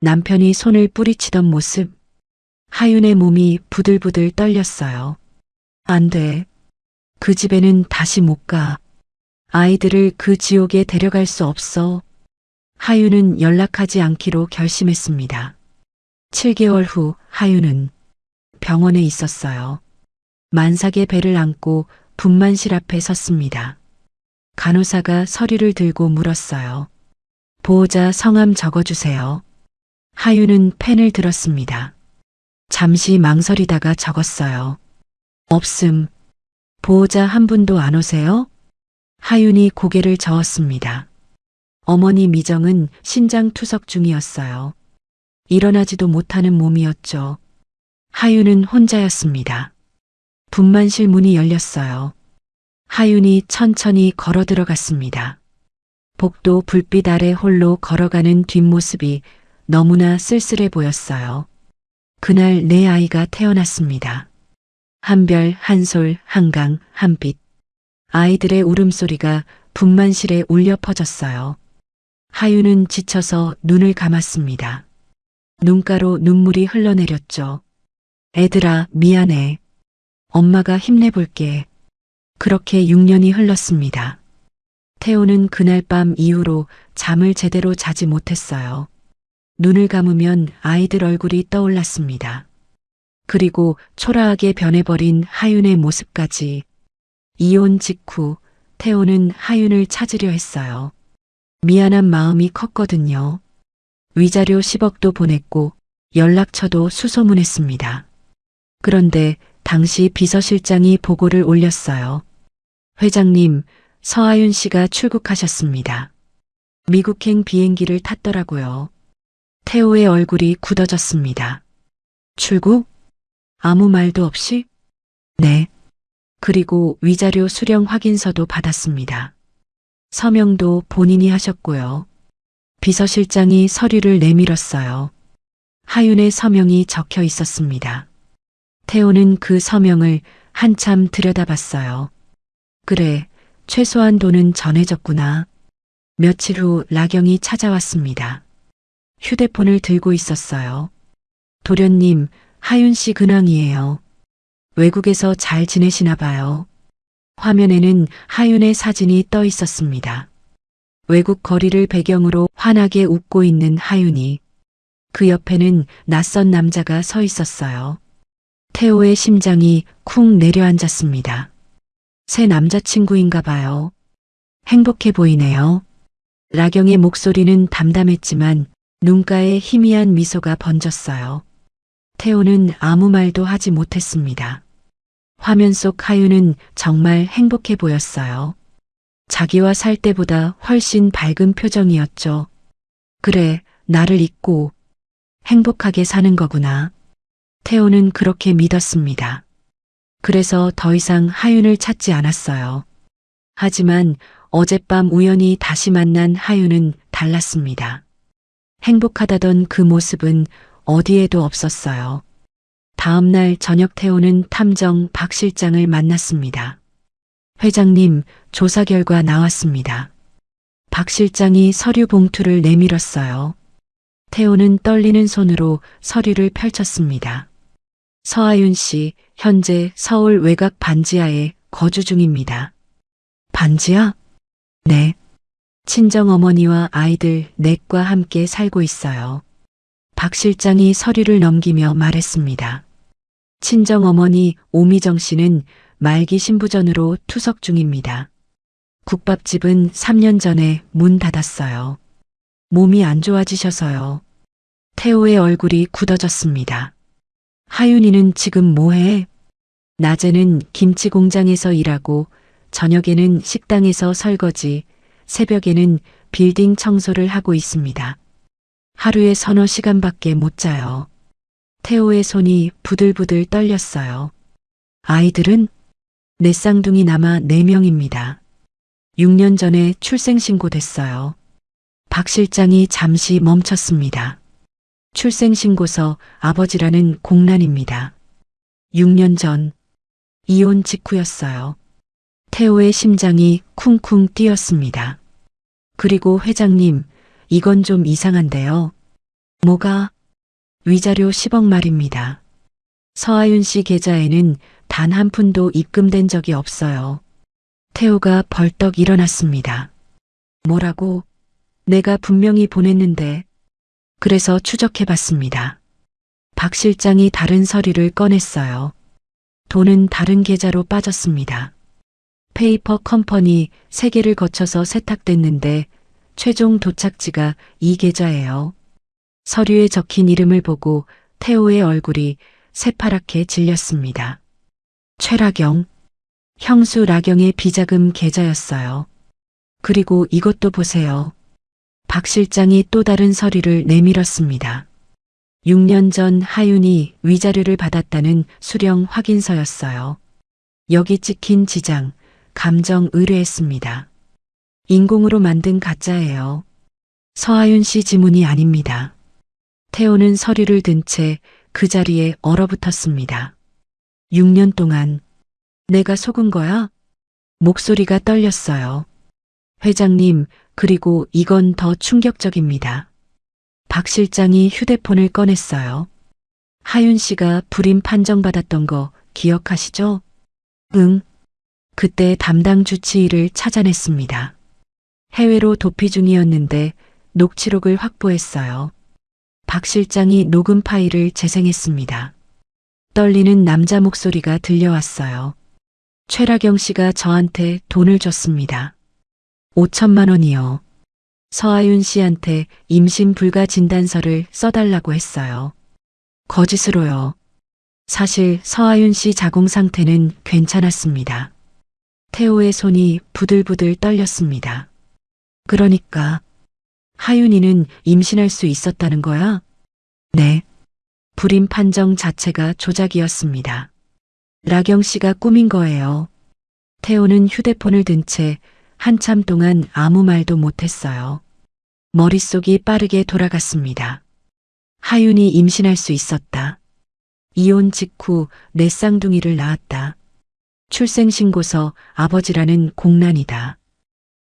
남편이 손을 뿌리치던 모습. 하윤의 몸이 부들부들 떨렸어요. 안 돼. 그 집에는 다시 못 가. 아이들을 그 지옥에 데려갈 수 없어. 하윤은 연락하지 않기로 결심했습니다. 7개월 후 하윤은 병원에 있었어요. 만삭의 배를 안고 분만실 앞에 섰습니다. 간호사가 서류를 들고 물었어요. 보호자 성함 적어주세요. 하윤은 펜을 들었습니다. 잠시 망설이다가 적었어요. 없음. 보호자 한 분도 안 오세요? 하윤이 고개를 저었습니다. 어머니 미정은 신장 투석 중이었어요. 일어나지도 못하는 몸이었죠. 하윤은 혼자였습니다. 분만실 문이 열렸어요. 하윤이 천천히 걸어 들어갔습니다. 복도 불빛 아래 홀로 걸어가는 뒷모습이 너무나 쓸쓸해 보였어요. 그날 내 아이가 태어났습니다. 한 별, 한 솔, 한 강, 한 빛. 아이들의 울음소리가 분만실에 울려 퍼졌어요. 하윤은 지쳐서 눈을 감았습니다. 눈가로 눈물이 흘러내렸죠. 애들아, 미안해. 엄마가 힘내볼게. 그렇게 6년이 흘렀습니다. 태호는 그날 밤 이후로 잠을 제대로 자지 못했어요. 눈을 감으면 아이들 얼굴이 떠올랐습니다. 그리고 초라하게 변해버린 하윤의 모습까지. 이혼 직후 태호는 하윤을 찾으려 했어요. 미안한 마음이 컸거든요. 위자료 10억도 보냈고 연락처도 수소문했습니다. 그런데 당시 비서실장이 보고를 올렸어요. 회장님, 서하윤 씨가 출국하셨습니다. 미국행 비행기를 탔더라고요. 태호의 얼굴이 굳어졌습니다. 출국? 아무 말도 없이? 네. 그리고 위자료 수령 확인서도 받았습니다. 서명도 본인이 하셨고요. 비서실장이 서류를 내밀었어요. 하윤의 서명이 적혀 있었습니다. 태호는 그 서명을 한참 들여다봤어요. 그래, 최소한 돈은 전해졌구나. 며칠 후 라경이 찾아왔습니다. 휴대폰을 들고 있었어요. 도련님, 하윤 씨 근황이에요. 외국에서 잘 지내시나 봐요. 화면에는 하윤의 사진이 떠 있었습니다. 외국 거리를 배경으로 환하게 웃고 있는 하윤이. 그 옆에는 낯선 남자가 서 있었어요. 태호의 심장이 쿵 내려앉았습니다. 새 남자친구인가 봐요. 행복해 보이네요. 라경의 목소리는 담담했지만 눈가에 희미한 미소가 번졌어요. 태호는 아무 말도 하지 못했습니다. 화면 속 하윤은 정말 행복해 보였어요. 자기와 살 때보다 훨씬 밝은 표정이었죠. 그래, 나를 잊고 행복하게 사는 거구나. 태호는 그렇게 믿었습니다. 그래서 더 이상 하윤을 찾지 않았어요. 하지만 어젯밤 우연히 다시 만난 하윤은 달랐습니다. 행복하다던 그 모습은 어디에도 없었어요. 다음 날 저녁 태호는 탐정 박 실장을 만났습니다. 회장님, 조사 결과 나왔습니다. 박 실장이 서류 봉투를 내밀었어요. 태호는 떨리는 손으로 서류를 펼쳤습니다. 서하윤 씨, 현재 서울 외곽 반지하에 거주 중입니다. 반지하? 네. 친정어머니와 아이들 넷과 함께 살고 있어요. 박 실장이 서류를 넘기며 말했습니다. 친정어머니 오미정 씨는 말기 신부전으로 투석 중입니다. 국밥집은 3년 전에 문 닫았어요. 몸이 안 좋아지셔서요. 태호의 얼굴이 굳어졌습니다. 하윤이는 지금 뭐해? 낮에는 김치 공장에서 일하고 저녁에는 식당에서 설거지, 새벽에는 빌딩 청소를 하고 있습니다. 하루에 서너 시간밖에 못 자요. 태호의 손이 부들부들 떨렸어요. 아이들은? 내 쌍둥이 남아 4명입니다. 6년 전에 출생신고됐어요. 박 실장이 잠시 멈췄습니다. 출생신고서 아버지라는 공란입니다. 6년 전 이혼 직후였어요. 태호의 심장이 쿵쿵 뛰었습니다. 그리고 회장님, 이건 좀 이상한데요. 뭐가? 위자료 10억 말입니다. 서하윤 씨 계좌에는 단 한 푼도 입금된 적이 없어요. 태호가 벌떡 일어났습니다. 뭐라고? 내가 분명히 보냈는데. 그래서 추적해봤습니다. 박 실장이 다른 서류를 꺼냈어요. 돈은 다른 계좌로 빠졌습니다. 페이퍼 컴퍼니 3개를 거쳐서 세탁됐는데 최종 도착지가 이 계좌예요. 서류에 적힌 이름을 보고 태호의 얼굴이 새파랗게 질렸습니다. 최라경, 형수 라경의 비자금 계좌였어요. 그리고 이것도 보세요. 박 실장이 또 다른 서류를 내밀었습니다. 6년 전 하윤이 위자료를 받았다는 수령 확인서였어요. 여기 찍힌 지장, 감정 의뢰했습니다. 인공으로 만든 가짜예요. 서하윤 씨 지문이 아닙니다. 태호는 서류를 든 채 그 자리에 얼어붙었습니다. 6년 동안 내가 속은 거야? 목소리가 떨렸어요. 회장님, 그리고 이건 더 충격적입니다. 박 실장이 휴대폰을 꺼냈어요. 하윤 씨가 불임 판정받았던 거 기억하시죠? 응. 그때 담당 주치의를 찾아냈습니다. 해외로 도피 중이었는데 녹취록을 확보했어요. 박 실장이 녹음 파일을 재생했습니다. 떨리는 남자 목소리가 들려왔어요. 최라경 씨가 저한테 돈을 줬습니다. 5천만 원이요. 서하윤 씨한테 임신 불가 진단서를 써달라고 했어요. 거짓으로요. 사실 서하윤 씨 자궁 상태는 괜찮았습니다. 태호의 손이 부들부들 떨렸습니다. 그러니까 하윤이는 임신할 수 있었다는 거야? 네. 불임 판정 자체가 조작이었습니다. 라경 씨가 꾸민 거예요. 태호는 휴대폰을 든 채 한참 동안 아무 말도 못했어요. 머릿속이 빠르게 돌아갔습니다. 하윤이 임신할 수 있었다. 이혼 직후 내 쌍둥이를 낳았다. 출생신고서 아버지라는 공란이다.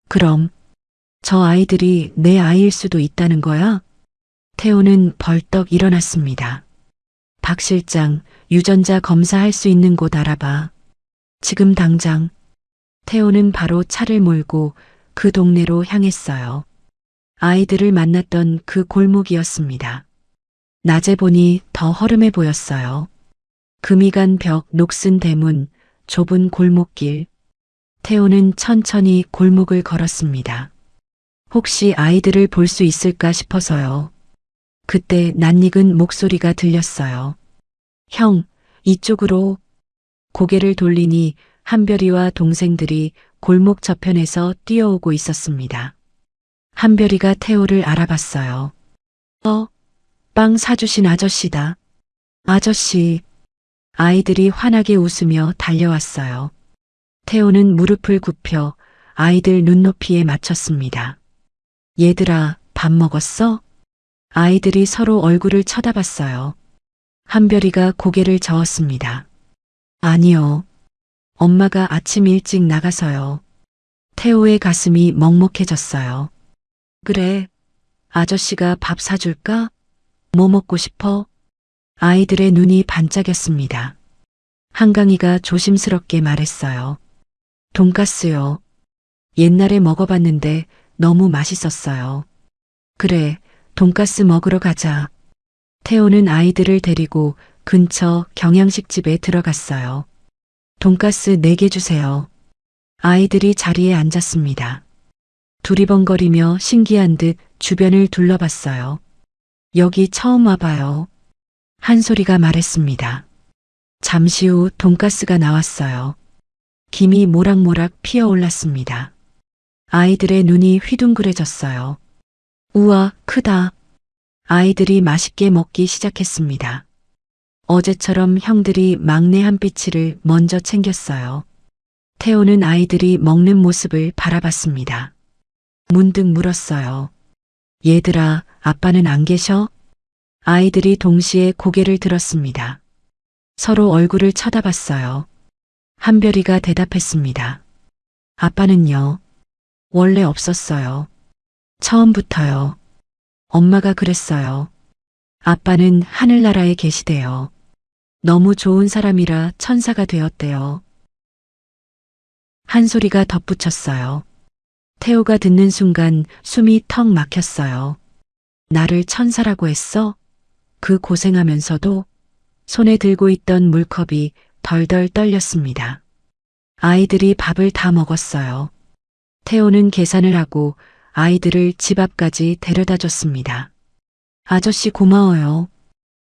그럼 저 아이들이 내 아이일 수도 있다는 거야? 태호는 벌떡 일어났습니다. 박 실장, 유전자 검사할 수 있는 곳 알아봐. 지금 당장. 태호는 바로 차를 몰고 그 동네로 향했어요. 아이들을 만났던 그 골목이었습니다. 낮에 보니 더 허름해 보였어요. 금이 간 벽, 녹슨 대문, 좁은 골목길. 태호는 천천히 골목을 걸었습니다. 혹시 아이들을 볼 수 있을까 싶어서요. 그때 낯익은 목소리가 들렸어요. 형, 이쪽으로. 고개를 돌리니 한별이와 동생들이 골목 저편에서 뛰어오고 있었습니다. 한별이가 태호를 알아봤어요. 빵 사주신 아저씨다. 아저씨. 아이들이 환하게 웃으며 달려왔어요. 태호는 무릎을 굽혀 아이들 눈높이에 맞췄습니다. 얘들아, 밥 먹었어? 아이들이 서로 얼굴을 쳐다봤어요. 한별이가 고개를 저었습니다. 아니요. 엄마가 아침 일찍 나가서요. 태호의 가슴이 먹먹해졌어요. 그래. 아저씨가 밥 사줄까? 뭐 먹고 싶어? 아이들의 눈이 반짝였습니다. 한강이가 조심스럽게 말했어요. 돈가스요. 옛날에 먹어봤는데 너무 맛있었어요. 그래, 돈가스 먹으러 가자. 태호는 아이들을 데리고 근처 경양식집에 들어갔어요. 돈가스 4개 주세요. 아이들이 자리에 앉았습니다. 두리번거리며 신기한 듯 주변을 둘러봤어요. 여기 처음 와봐요. 한 소리가 말했습니다. 잠시 후 돈가스가 나왔어요. 김이 모락모락 피어올랐습니다. 아이들의 눈이 휘둥그레졌어요. 우와, 크다. 아이들이 맛있게 먹기 시작했습니다. 어제처럼 형들이 막내 한 피치를 먼저 챙겼어요. 태호는 아이들이 먹는 모습을 바라봤습니다. 문득 물었어요. 얘들아, 아빠는 안 계셔? 아이들이 동시에 고개를 들었습니다. 서로 얼굴을 쳐다봤어요. 한별이가 대답했습니다. 아빠는요? 원래 없었어요. 처음부터요. 엄마가 그랬어요. 아빠는 하늘나라에 계시대요. 너무 좋은 사람이라 천사가 되었대요. 한 소리가 덧붙였어요. 태호가 듣는 순간 숨이 턱 막혔어요. 나를 천사라고 했어? 그 고생하면서도? 손에 들고 있던 물컵이 덜덜 떨렸습니다. 아이들이 밥을 다 먹었어요. 태호는 계산을 하고 아이들을 집 앞까지 데려다 줬습니다. 아저씨 고마워요.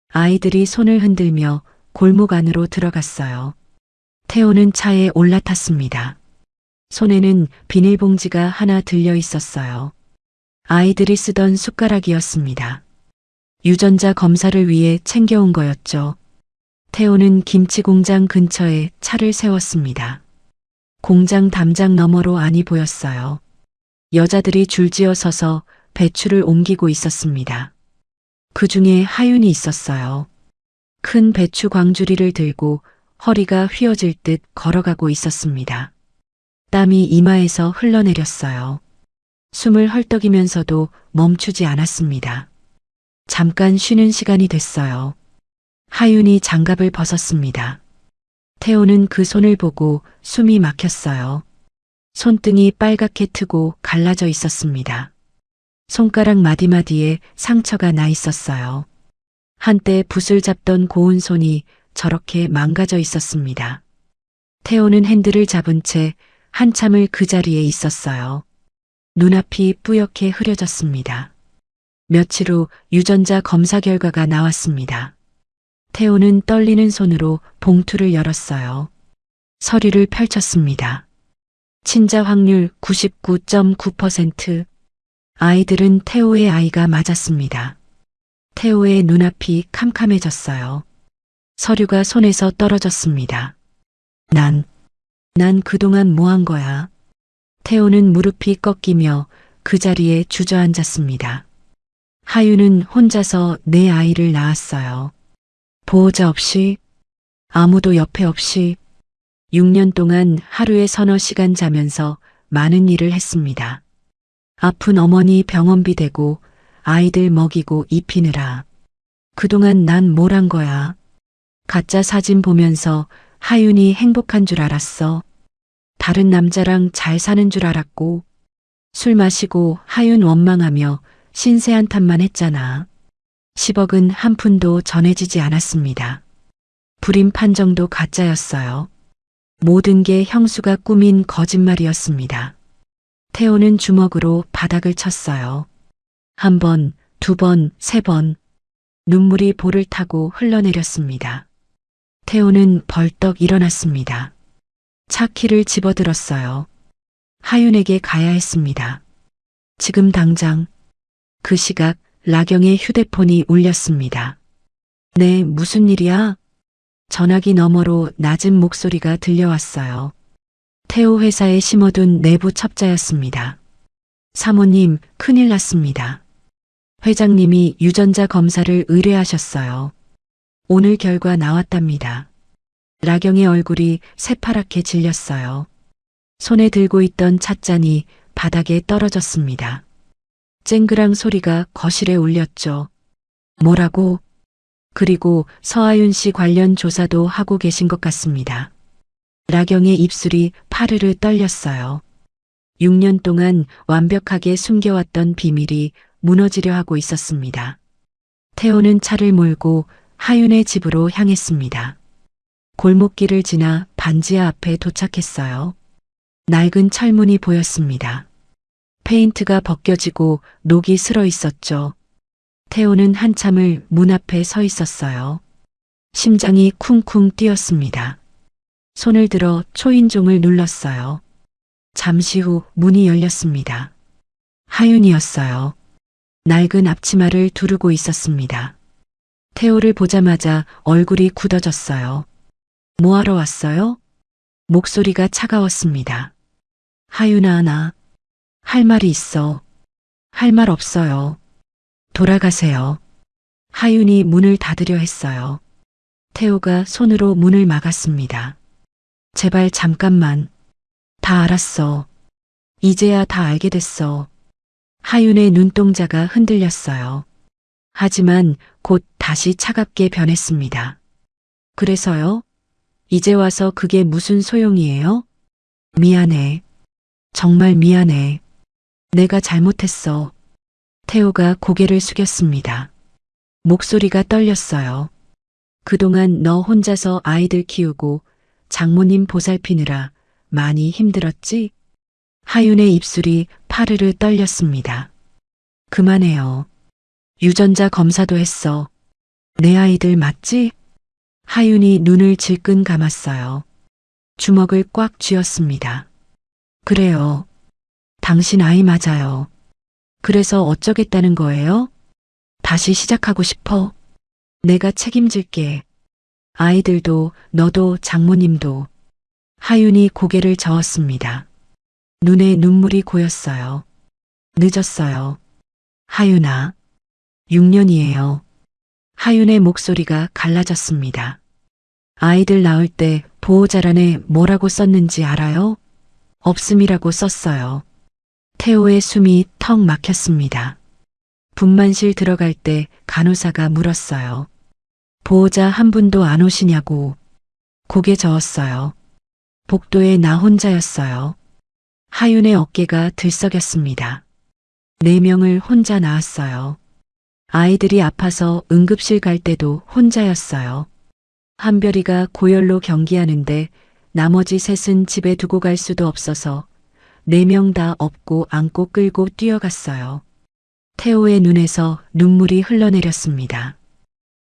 아이들이 손을 흔들며 골목 안으로 들어갔어요. 태호는 차에 올라탔습니다. 손에는 비닐봉지가 하나 들려 있었어요. 아이들이 쓰던 숟가락이었습니다. 유전자 검사를 위해 챙겨온 거였죠. 태호는 김치 공장 근처에 차를 세웠습니다. 공장 담장 너머로 안이 보였어요. 여자들이 줄지어 서서 배추를 옮기고 있었습니다. 그 중에 하윤이 있었어요. 큰 배추 광주리를 들고 허리가 휘어질 듯 걸어가고 있었습니다. 땀이 이마에서 흘러내렸어요. 숨을 헐떡이면서도 멈추지 않았습니다. 잠깐 쉬는 시간이 됐어요. 하윤이 장갑을 벗었습니다. 태호는 그 손을 보고 숨이 막혔어요. 손등이 빨갛게 트고 갈라져 있었습니다. 손가락 마디마디에 상처가 나 있었어요. 한때 붓을 잡던 고운 손이 저렇게 망가져 있었습니다. 태호는 핸들을 잡은 채 한참을 그 자리에 있었어요. 눈앞이 뿌옇게 흐려졌습니다. 며칠 후 유전자 검사 결과가 나왔습니다. 태호는 떨리는 손으로 봉투를 열었어요. 서류를 펼쳤습니다. 친자 확률 99.9%. 아이들은 태호의 아이가 맞았습니다. 태호의 눈앞이 캄캄해졌어요. 서류가 손에서 떨어졌습니다. 난 그동안 뭐 한 거야? 태호는 무릎이 꺾이며 그 자리에 주저앉았습니다. 하윤은 혼자서 내 아이를 낳았어요. 보호자 없이, 아무도 옆에 없이 6년 동안 하루에 서너 시간 자면서 많은 일을 했습니다. 아픈 어머니 병원비 대고 아이들 먹이고 입히느라. 그동안 난 뭘 한 거야? 가짜 사진 보면서 하윤이 행복한 줄 알았어. 다른 남자랑 잘 사는 줄 알았고 술 마시고 하윤 원망하며 신세 한탄만 했잖아. 10억은 한 푼도 전해지지 않았습니다. 불임 판정도 가짜였어요. 모든 게 형수가 꾸민 거짓말이었습니다. 태호는 주먹으로 바닥을 쳤어요. 1번, 2번, 3번. 눈물이 볼을 타고 흘러내렸습니다. 태호는 벌떡 일어났습니다. 차 키를 집어들었어요. 하윤에게 가야 했습니다. 지금 당장. 그 시각 라경의 휴대폰이 울렸습니다. 네, 무슨 일이야? 전화기 너머로 낮은 목소리가 들려왔어요. 태호 회사에 심어둔 내부 첩자였습니다. 사모님, 큰일 났습니다. 회장님이 유전자 검사를 의뢰하셨어요. 오늘 결과 나왔답니다. 라경의 얼굴이 새파랗게 질렸어요. 손에 들고 있던 찻잔이 바닥에 떨어졌습니다. 쨍그랑 소리가 거실에 울렸죠. 뭐라고? 그리고 서하윤 씨 관련 조사도 하고 계신 것 같습니다. 라경의 입술이 파르르 떨렸어요. 6년 동안 완벽하게 숨겨왔던 비밀이 무너지려 하고 있었습니다. 태호는 차를 몰고 하윤의 집으로 향했습니다. 골목길을 지나 반지하 앞에 도착했어요. 낡은 철문이 보였습니다. 페인트가 벗겨지고 녹이 슬어 있었죠. 태호는 한참을 문 앞에 서 있었어요. 심장이 쿵쿵 뛰었습니다. 손을 들어 초인종을 눌렀어요. 잠시 후 문이 열렸습니다. 하윤이었어요. 낡은 앞치마를 두르고 있었습니다. 태호를 보자마자 얼굴이 굳어졌어요. 뭐하러 왔어요? 목소리가 차가웠습니다. 하윤아, 나 할 말이 있어. 할 말 없어요. 돌아가세요. 하윤이 문을 닫으려 했어요. 태호가 손으로 문을 막았습니다. 제발 잠깐만. 다 알았어. 이제야 다 알게 됐어. 하윤의 눈동자가 흔들렸어요. 하지만 곧 다시 차갑게 변했습니다. 그래서요? 이제 와서 그게 무슨 소용이에요? 미안해. 정말 미안해. 내가 잘못했어. 태호가 고개를 숙였습니다. 목소리가 떨렸어요. 그동안 너 혼자서 아이들 키우고 장모님 보살피느라 많이 힘들었지? 하윤의 입술이 파르르 떨렸습니다. 그만해요. 유전자 검사도 했어. 내 아이들 맞지? 하윤이 눈을 질끈 감았어요. 주먹을 꽉 쥐었습니다. 그래요. 당신 아이 맞아요. 그래서 어쩌겠다는 거예요? 다시 시작하고 싶어. 내가 책임질게. 아이들도 너도 장모님도. 하윤이 고개를 저었습니다. 눈에 눈물이 고였어요. 늦었어요. 하윤아. 6년이에요. 하윤의 목소리가 갈라졌습니다. 아이들 낳을 때 보호자란에 뭐라고 썼는지 알아요? 없음이라고 썼어요. 태호의 숨이 턱 막혔습니다. 분만실 들어갈 때 간호사가 물었어요. 보호자 한 분도 안 오시냐고. 고개 저었어요. 복도에 나 혼자였어요. 하윤의 어깨가 들썩였습니다. 4명을 혼자 낳았어요. 아이들이 아파서 응급실 갈 때도 혼자였어요. 한별이가 고열로 경기하는데 나머지 3은 집에 두고 갈 수도 없어서 4명 다 업고 안고 끌고 뛰어갔어요. 태호의 눈에서 눈물이 흘러내렸습니다.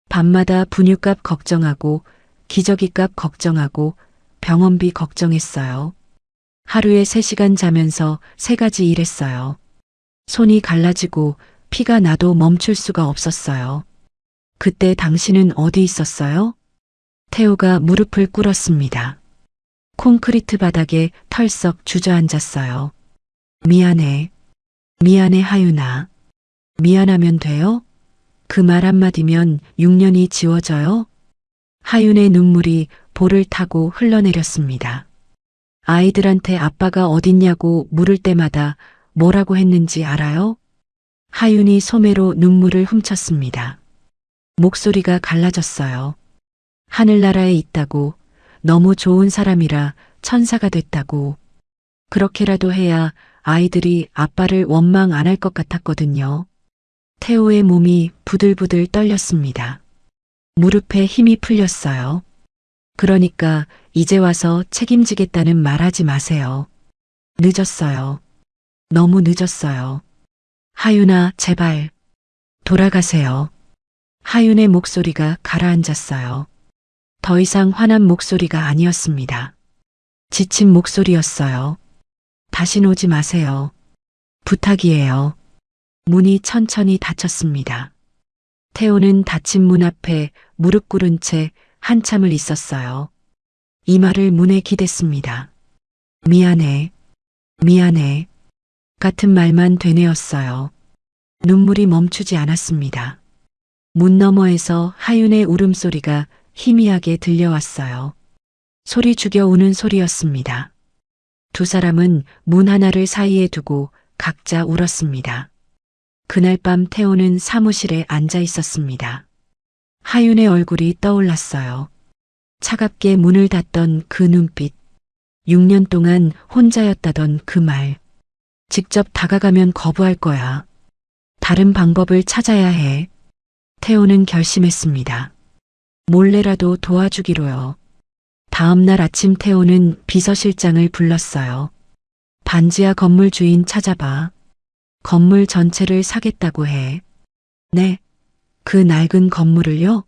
밤마다 분유값 걱정하고 기저귀값 걱정하고 병원비 걱정했어요. 하루에 3시간 자면서 3가지 일했어요. 손이 갈라지고 피가 나도 멈출 수가 없었어요. 그때 당신은 어디 있었어요? 태호가 무릎을 꿇었습니다. 콘크리트 바닥에 털썩 주저앉았어요. 미안해. 미안해 하윤아. 미안하면 돼요? 그 말 한마디면 6년이 지워져요? 하윤의 눈물이 볼을 타고 흘러내렸습니다. 아이들한테 아빠가 어딨냐고 물을 때마다 뭐라고 했는지 알아요? 하윤이 소매로 눈물을 훔쳤습니다. 목소리가 갈라졌어요. 하늘나라에 있다고, 너무 좋은 사람이라 천사가 됐다고. 그렇게라도 해야 아이들이 아빠를 원망 안 할 것 같았거든요. 태호의 몸이 부들부들 떨렸습니다. 무릎에 힘이 풀렸어요. 그러니까 이제 와서 책임지겠다는 말하지 마세요. 늦었어요. 너무 늦었어요. 하윤아, 제발. 돌아가세요. 하윤의 목소리가 가라앉았어요. 더 이상 화난 목소리가 아니었습니다. 지친 목소리였어요. 다신 오지 마세요. 부탁이에요. 문이 천천히 닫혔습니다. 태호는 닫힌 문 앞에 무릎 꿇은 채 한참을 있었어요. 이 말을 문에 기댔습니다. 미안해. 미안해. 같은 말만 되뇌었어요. 눈물이 멈추지 않았습니다. 문 너머에서 하윤의 울음소리가 희미하게 들려왔어요. 소리 죽여 우는 소리였습니다. 두 사람은 문 하나를 사이에 두고 각자 울었습니다. 그날 밤 태호는 사무실에 앉아 있었습니다. 하윤의 얼굴이 떠올랐어요. 차갑게 문을 닫던 그 눈빛. 6년 동안 혼자였다던 그 말. 직접 다가가면 거부할 거야. 다른 방법을 찾아야 해. 태호는 결심했습니다. 몰래라도 도와주기로요. 다음 날 아침 태호는 비서실장을 불렀어요. 반지하 건물 주인 찾아봐. 건물 전체를 사겠다고 해. 네. 그 낡은 건물을요?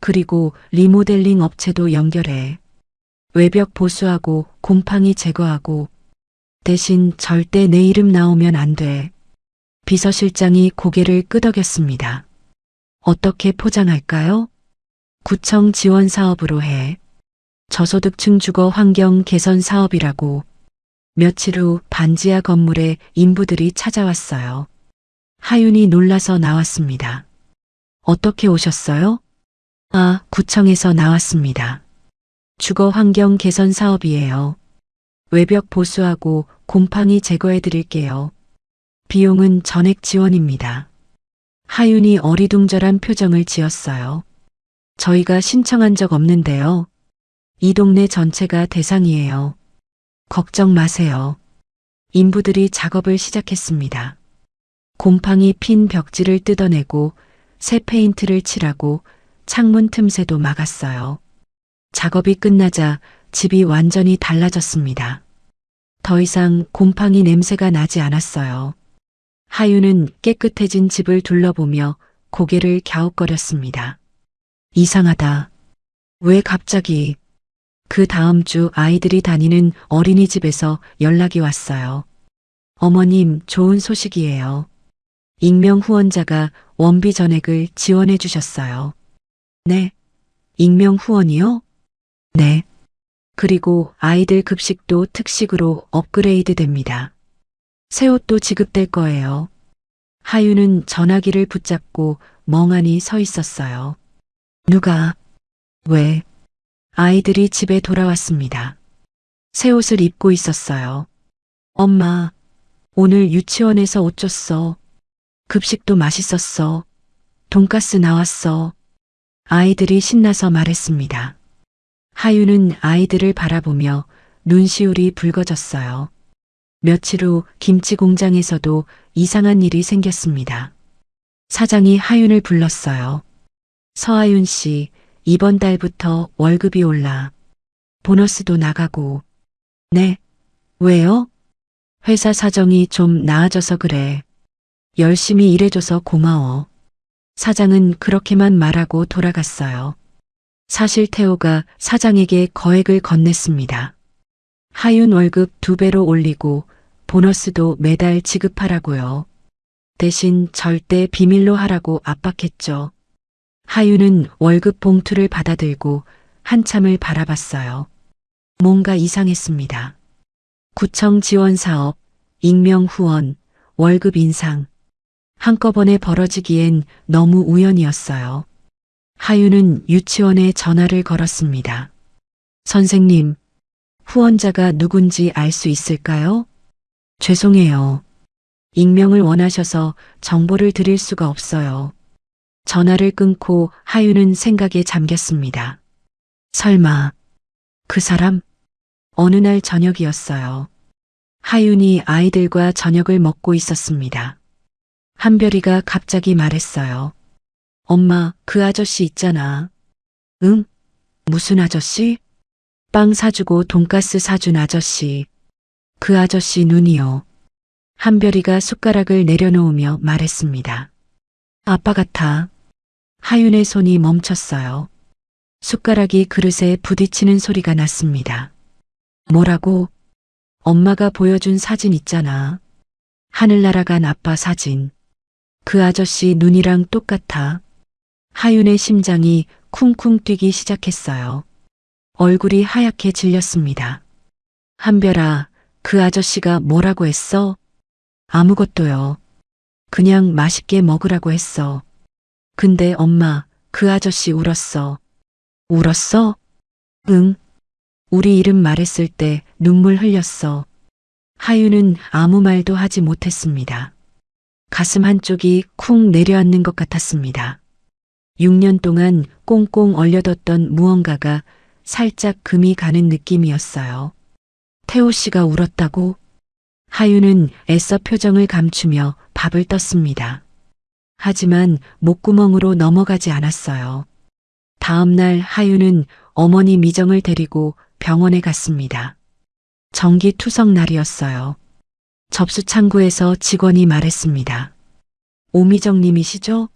그리고 리모델링 업체도 연결해. 외벽 보수하고 곰팡이 제거하고 대신 절대 내 이름 나오면 안 돼. 비서실장이 고개를 끄덕였습니다. 어떻게 포장할까요? 구청 지원 사업으로 해. 저소득층 주거 환경 개선 사업이라고. 며칠 후 반지하 건물에 인부들이 찾아왔어요. 하윤이 놀라서 나왔습니다. 어떻게 오셨어요? 아, 구청에서 나왔습니다. 주거 환경 개선 사업이에요. 외벽 보수하고 곰팡이 제거해 드릴게요. 비용은 전액 지원입니다. 하윤이 어리둥절한 표정을 지었어요. 저희가 신청한 적 없는데요. 이 동네 전체가 대상이에요. 걱정 마세요. 인부들이 작업을 시작했습니다. 곰팡이 핀 벽지를 뜯어내고 새 페인트를 칠하고 창문 틈새도 막았어요. 작업이 끝나자 집이 완전히 달라졌습니다. 더 이상 곰팡이 냄새가 나지 않았어요. 하윤은 깨끗해진 집을 둘러보며 고개를 갸웃거렸습니다. 이상하다. 왜 갑자기? 그 다음 주 아이들이 다니는 어린이집에서 연락이 왔어요. 어머님, 좋은 소식이에요. 익명 후원자가 원비 전액을 지원해 주셨어요. 네. 익명 후원이요? 네. 그리고 아이들 급식도 특식으로 업그레이드 됩니다. 새 옷도 지급될 거예요. 하윤은 전화기를 붙잡고 멍하니 서 있었어요. 누가? 왜? 아이들이 집에 돌아왔습니다. 새 옷을 입고 있었어요. 엄마, 오늘 유치원에서 옷 줬어. 급식도 맛있었어. 돈가스 나왔어. 아이들이 신나서 말했습니다. 하윤은 아이들을 바라보며 눈시울이 붉어졌어요. 며칠 후 김치 공장에서도 이상한 일이 생겼습니다. 사장이 하윤을 불렀어요. 서하윤 씨, 이번 달부터 월급이 올라. 보너스도 나가고. 네. 왜요? 회사 사정이 좀 나아져서 그래. 열심히 일해줘서 고마워. 사장은 그렇게만 말하고 돌아갔어요. 사실 태호가 사장에게 거액을 건넸습니다. 하윤 월급 2배로 올리고 보너스도 매달 지급하라고요. 대신 절대 비밀로 하라고 압박했죠. 하윤은 월급 봉투를 받아들고 한참을 바라봤어요. 뭔가 이상했습니다. 구청 지원 사업, 익명 후원, 월급 인상. 한꺼번에 벌어지기엔 너무 우연이었어요. 하윤은 유치원에 전화를 걸었습니다. 선생님, 후원자가 누군지 알 수 있을까요? 죄송해요. 익명을 원하셔서 정보를 드릴 수가 없어요. 전화를 끊고 하윤은 생각에 잠겼습니다. 설마, 그 사람? 어느 날 저녁이었어요. 하윤이 아이들과 저녁을 먹고 있었습니다. 한별이가 갑자기 말했어요. 엄마, 그 아저씨 있잖아. 응? 무슨 아저씨? 빵 사주고 돈가스 사준 아저씨. 그 아저씨 눈이요. 한별이가 숟가락을 내려놓으며 말했습니다. 아빠 같아. 하윤의 손이 멈췄어요. 숟가락이 그릇에 부딪히는 소리가 났습니다. 뭐라고? 엄마가 보여준 사진 있잖아. 하늘 날아간 아빠 사진. 그 아저씨 눈이랑 똑같아. 하윤의 심장이 쿵쿵 뛰기 시작했어요. 얼굴이 하얗게 질렸습니다. 한별아, 그 아저씨가 뭐라고 했어? 아무것도요. 그냥 맛있게 먹으라고 했어. 근데 엄마, 그 아저씨 울었어. 울었어? 응. 우리 이름 말했을 때 눈물 흘렸어. 하윤은 아무 말도 하지 못했습니다. 가슴 한쪽이 쿵 내려앉는 것 같았습니다. 6년 동안 꽁꽁 얼려뒀던 무언가가 살짝 금이 가는 느낌이었어요. 태호 씨가 울었다고? 하윤은 애써 표정을 감추며 밥을 떴습니다. 하지만 목구멍으로 넘어가지 않았어요. 다음 날 하윤은 어머니 미정을 데리고 병원에 갔습니다. 정기 투석 날이었어요. 접수 창구에서 직원이 말했습니다. 오미정 님이시죠?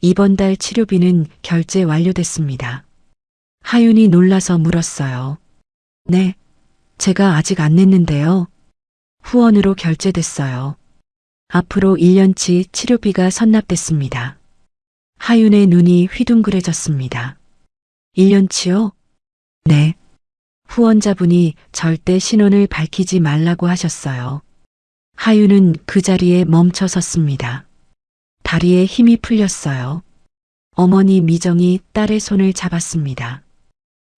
이번 달 치료비는 결제 완료됐습니다. 하윤이 놀라서 물었어요. 네, 제가 아직 안 냈는데요. 후원으로 결제됐어요. 앞으로 1년치 치료비가 선납됐습니다. 하윤의 눈이 휘둥그레졌습니다. 1년치요? 네. 후원자분이 절대 신원을 밝히지 말라고 하셨어요. 하윤은 그 자리에 멈춰 섰습니다. 다리에 힘이 풀렸어요. 어머니 미정이 딸의 손을 잡았습니다.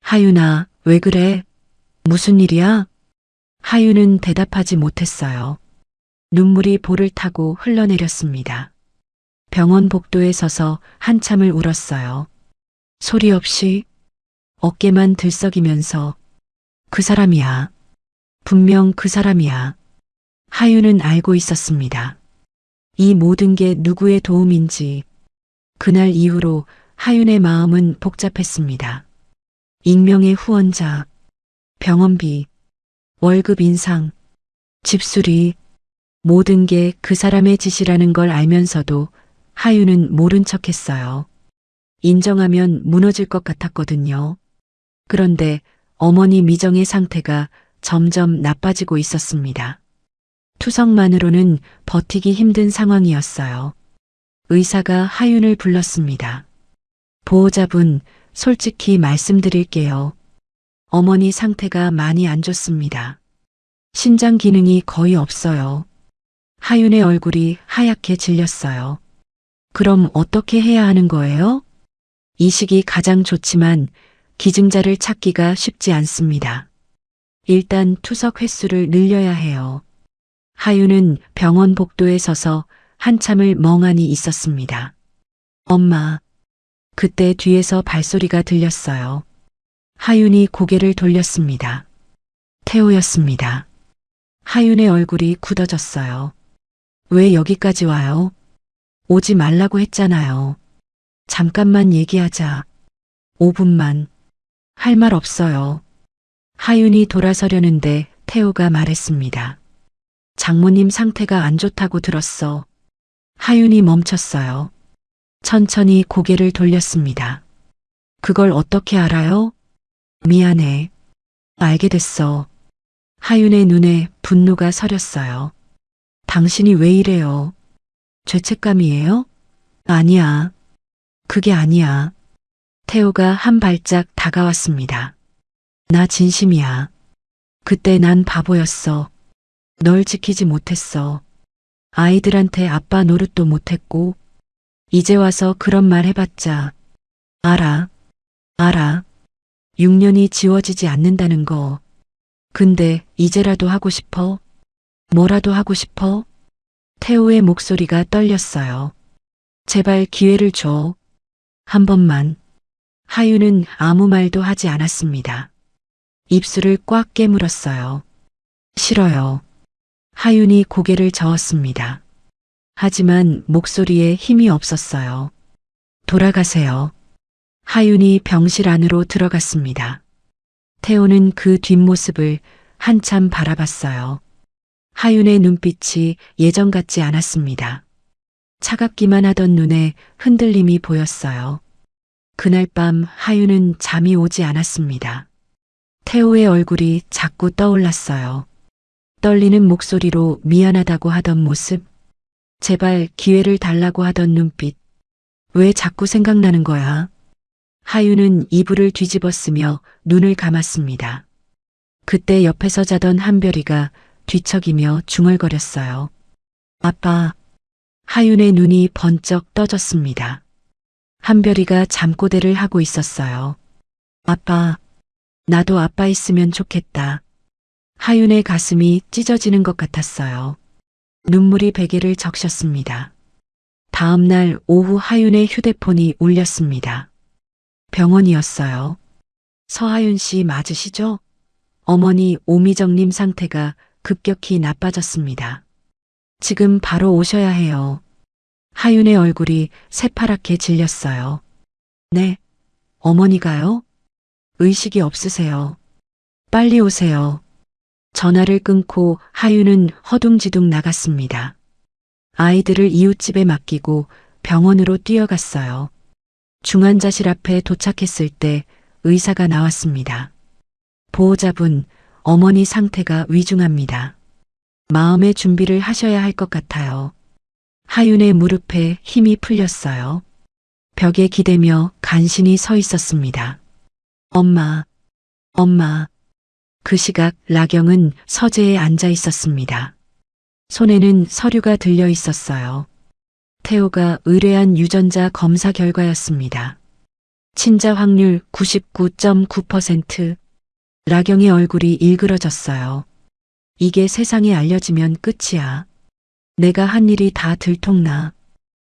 하윤아, 왜 그래? 무슨 일이야? 하윤은 대답하지 못했어요. 눈물이 볼을 타고 흘러내렸습니다. 병원 복도에 서서 한참을 울었어요. 소리 없이 어깨만 들썩이면서 그 사람이야. 분명 그 사람이야. 하윤은 알고 있었습니다. 이 모든 게 누구의 도움인지. 그날 이후로 하윤의 마음은 복잡했습니다. 익명의 후원자, 병원비, 월급 인상, 집수리, 모든 게 그 사람의 짓이라는 걸 알면서도 하윤은 모른 척했어요. 인정하면 무너질 것 같았거든요. 그런데 어머니 미정의 상태가 점점 나빠지고 있었습니다. 투석만으로는 버티기 힘든 상황이었어요. 의사가 하윤을 불렀습니다. 보호자분, 솔직히 말씀드릴게요. 어머니 상태가 많이 안 좋습니다. 신장 기능이 거의 없어요. 하윤의 얼굴이 하얗게 질렸어요. 그럼 어떻게 해야 하는 거예요? 이식이 가장 좋지만 기증자를 찾기가 쉽지 않습니다. 일단 투석 횟수를 늘려야 해요. 하윤은 병원 복도에 서서 한참을 멍하니 있었습니다. 엄마. 그때 뒤에서 발소리가 들렸어요. 하윤이 고개를 돌렸습니다. 태호였습니다. 하윤의 얼굴이 굳어졌어요. 왜 여기까지 와요? 오지 말라고 했잖아요. 잠깐만 얘기하자. 5분만. 할 말 없어요. 하윤이 돌아서려는데 태호가 말했습니다. 장모님 상태가 안 좋다고 들었어. 하윤이 멈췄어요. 천천히 고개를 돌렸습니다. 그걸 어떻게 알아요? 미안해. 알게 됐어. 하윤의 눈에 분노가 서렸어요. 당신이 왜 이래요? 죄책감이에요? 아니야. 그게 아니야. 태호가 한 발짝 다가왔습니다. 나 진심이야. 그때 난 바보였어. 널 지키지 못했어. 아이들한테 아빠 노릇도 못했고, 이제 와서 그런 말 해봤자. 알아. 6년이 지워지지 않는다는 거. 근데 이제라도 하고 싶어? 뭐라도 하고 싶어? 태호의 목소리가 떨렸어요. 제발 기회를 줘. 한 번만. 하윤은 아무 말도 하지 않았습니다. 입술을 꽉 깨물었어요. 싫어요. 하윤이 고개를 저었습니다. 하지만 목소리에 힘이 없었어요. 돌아가세요. 하윤이 병실 안으로 들어갔습니다. 태호는 그 뒷모습을 한참 바라봤어요. 하윤의 눈빛이 예전 같지 않았습니다. 차갑기만 하던 눈에 흔들림이 보였어요. 그날 밤 하윤은 잠이 오지 않았습니다. 태호의 얼굴이 자꾸 떠올랐어요. 떨리는 목소리로 미안하다고 하던 모습, 제발 기회를 달라고 하던 눈빛, 왜 자꾸 생각나는 거야? 하윤은 이불을 뒤집었으며 눈을 감았습니다. 그때 옆에서 자던 한별이가 뒤척이며 중얼거렸어요. 아빠. 하윤의 눈이 번쩍 떠졌습니다. 한별이가 잠꼬대를 하고 있었어요. 아빠. 나도 아빠 있으면 좋겠다. 하윤의 가슴이 찢어지는 것 같았어요. 눈물이 베개를 적셨습니다. 다음 날 오후 하윤의 휴대폰이 울렸습니다. 병원이었어요. 서하윤 씨 맞으시죠? 어머니 오미정님 상태가 급격히 나빠졌습니다. 지금 바로 오셔야 해요. 하윤의 얼굴이 새파랗게 질렸어요. 네, 어머니가요? 의식이 없으세요. 빨리 오세요. 전화를 끊고 하윤은 허둥지둥 나갔습니다. 아이들을 이웃집에 맡기고 병원으로 뛰어갔어요. 중환자실 앞에 도착했을 때 의사가 나왔습니다. 보호자분, 어머니 상태가 위중합니다. 마음의 준비를 하셔야 할 것 같아요. 하윤의 무릎에 힘이 풀렸어요. 벽에 기대며 간신히 서 있었습니다. 엄마, 엄마. 그 시각 라경은 서재에 앉아 있었습니다. 손에는 서류가 들려 있었어요. 태호가 의뢰한 유전자 검사 결과였습니다. 친자 확률 99.9%. 라경의 얼굴이 일그러졌어요. 이게 세상에 알려지면 끝이야. 내가 한 일이 다 들통나.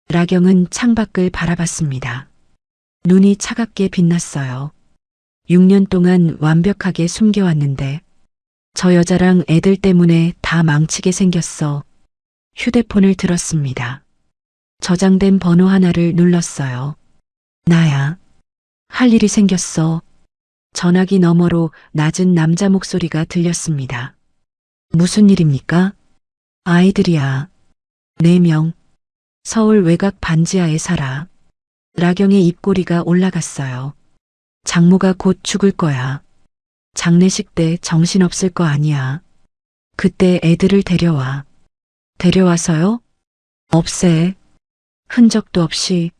라경은 창밖을 바라봤습니다. 눈이 차갑게 빛났어요. 6년 동안 완벽하게 숨겨왔는데 저 여자랑 애들 때문에 다 망치게 생겼어. 휴대폰을 들었습니다. 저장된 번호 하나를 눌렀어요. 나야. 할 일이 생겼어. 전화기 너머로 낮은 남자 목소리가 들렸습니다. 무슨 일입니까? 아이들이야. 4명. 서울 외곽 반지하에 살아. 라경의 입꼬리가 올라갔어요. 장모가 곧 죽을 거야. 장례식 때 정신없을 거 아니야. 그때 애들을 데려와. 데려와서요? 없애. 흔적도 없이.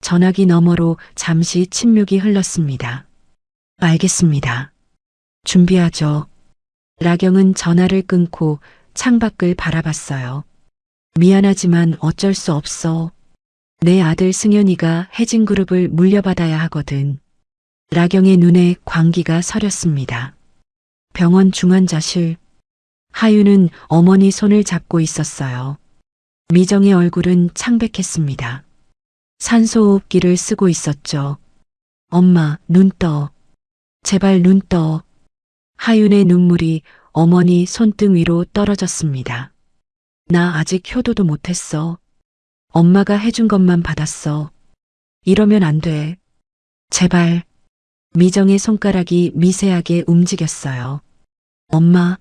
전화기 너머로 잠시 침묵이 흘렀습니다. 알겠습니다. 준비하죠. 라경은 전화를 끊고 창밖을 바라봤어요. 미안하지만 어쩔 수 없어. 내 아들 승현이가 해진그룹을 물려받아야 하거든. 라경의 눈에 광기가 서렸습니다. 병원 중환자실. 하윤은 어머니 손을 잡고 있었어요. 미정의 얼굴은 창백했습니다. 산소호흡기를 쓰고 있었죠. 엄마, 눈 떠. 제발 눈 떠. 하윤의 눈물이 어머니 손등 위로 떨어졌습니다. 나 아직 효도도 못했어. 엄마가 해준 것만 받았어. 이러면 안 돼. 제발. 미정의 손가락이 미세하게 움직였어요. 엄마.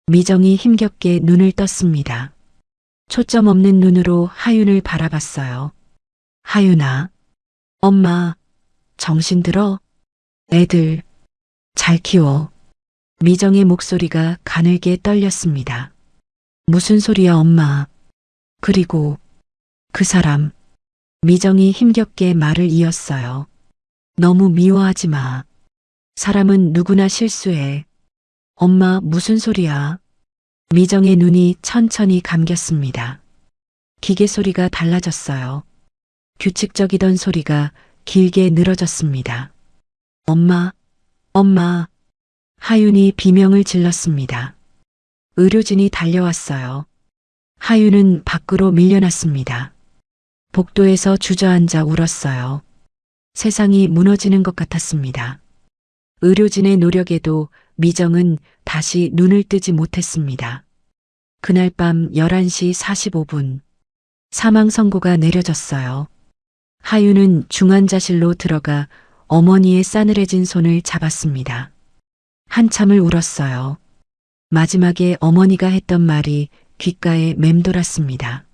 미정이 힘겹게 눈을 떴습니다. 초점 없는 눈으로 하윤을 바라봤어요. 하윤아. 엄마. 정신 들어? 애들. 잘 키워. 미정의 목소리가 가늘게 떨렸습니다. 무슨 소리야, 엄마. 그리고 그 사람. 미정이 힘겹게 말을 이었어요. 너무 미워하지 마. 사람은 누구나 실수해. 엄마, 무슨 소리야. 미정의 눈이 천천히 감겼습니다. 기계 소리가 달라졌어요. 규칙적이던 소리가 길게 늘어졌습니다. 엄마, 엄마. 하윤이 비명을 질렀습니다. 의료진이 달려왔어요. 하윤은 밖으로 밀려났습니다. 복도에서 주저앉아 울었어요. 세상이 무너지는 것 같았습니다. 의료진의 노력에도 미정은 다시 눈을 뜨지 못했습니다. 그날 밤 11시 45분 사망 선고가 내려졌어요. 하윤은 중환자실로 들어가 어머니의 싸늘해진 손을 잡았습니다. 한참을 울었어요. 마지막에 어머니가 했던 말이 귓가에 맴돌았습니다.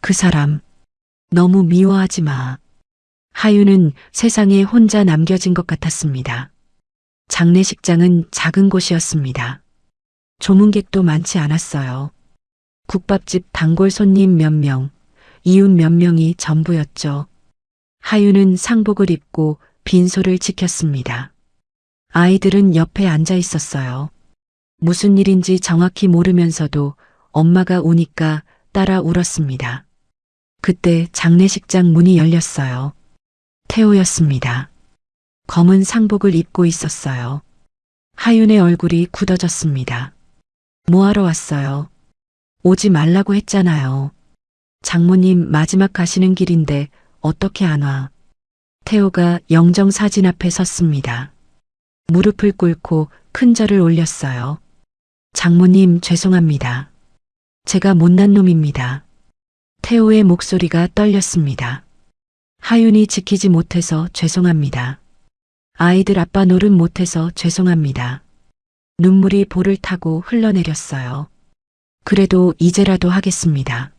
그 사람, 너무 미워하지 마. 하윤은 세상에 혼자 남겨진 것 같았습니다. 장례식장은 작은 곳이었습니다. 조문객도 많지 않았어요. 국밥집 단골 손님 몇 명, 이웃 몇 명이 전부였죠. 하윤은 상복을 입고 빈소를 지켰습니다. 아이들은 옆에 앉아 있었어요. 무슨 일인지 정확히 모르면서도 엄마가 우니까 따라 울었습니다. 그때 장례식장 문이 열렸어요. 태호였습니다. 검은 상복을 입고 있었어요. 하윤의 얼굴이 굳어졌습니다. 뭐하러 왔어요? 오지 말라고 했잖아요. 장모님 마지막 가시는 길인데 어떻게 안 와? 태호가 영정사진 앞에 섰습니다. 무릎을 꿇고 큰 절을 올렸어요. 장모님 죄송합니다. 제가 못난 놈입니다. 태호의 목소리가 떨렸습니다. 하윤이 지키지 못해서 죄송합니다. 아이들 아빠 노릇 못해서 죄송합니다. 눈물이 볼을 타고 흘러내렸어요. 그래도 이제라도 하겠습니다.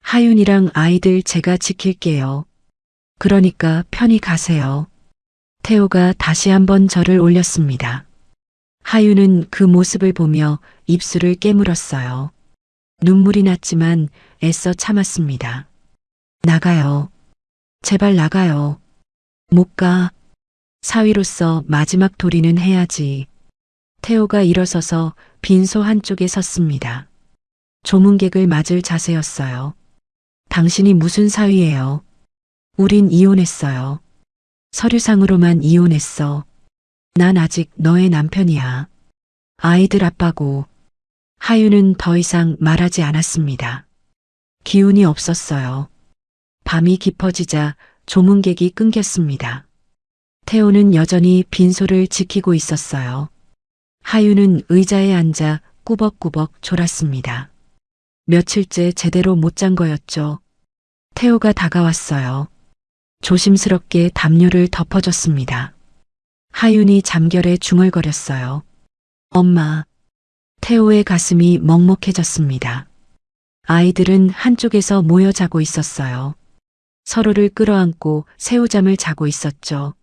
하윤이랑 아이들 제가 지킬게요. 그러니까 편히 가세요. 태호가 다시 한번 절을 올렸습니다. 하윤은 그 모습을 보며 입술을 깨물었어요. 눈물이 났지만 애써 참았습니다. 나가요. 제발 나가요. 못 가. 사위로서 마지막 도리는 해야지. 태호가 일어서서 빈소 한쪽에 섰습니다. 조문객을 맞을 자세였어요. 당신이 무슨 사위예요? 우린 이혼했어요. 서류상으로만 이혼했어. 난 아직 너의 남편이야. 아이들 아빠고. 하윤은 더 이상 말하지 않았습니다. 기운이 없었어요. 밤이 깊어지자 조문객이 끊겼습니다. 태호는 여전히 빈소를 지키고 있었어요. 하윤은 의자에 앉아 꾸벅꾸벅 졸았습니다. 며칠째 제대로 못 잔 거였죠. 태호가 다가왔어요. 조심스럽게 담요를 덮어줬습니다. 하윤이 잠결에 중얼거렸어요. 엄마. 태호의 가슴이 먹먹해졌습니다. 아이들은 한쪽에서 모여 자고 있었어요. 서로를 끌어안고 새우잠을 자고 있었죠.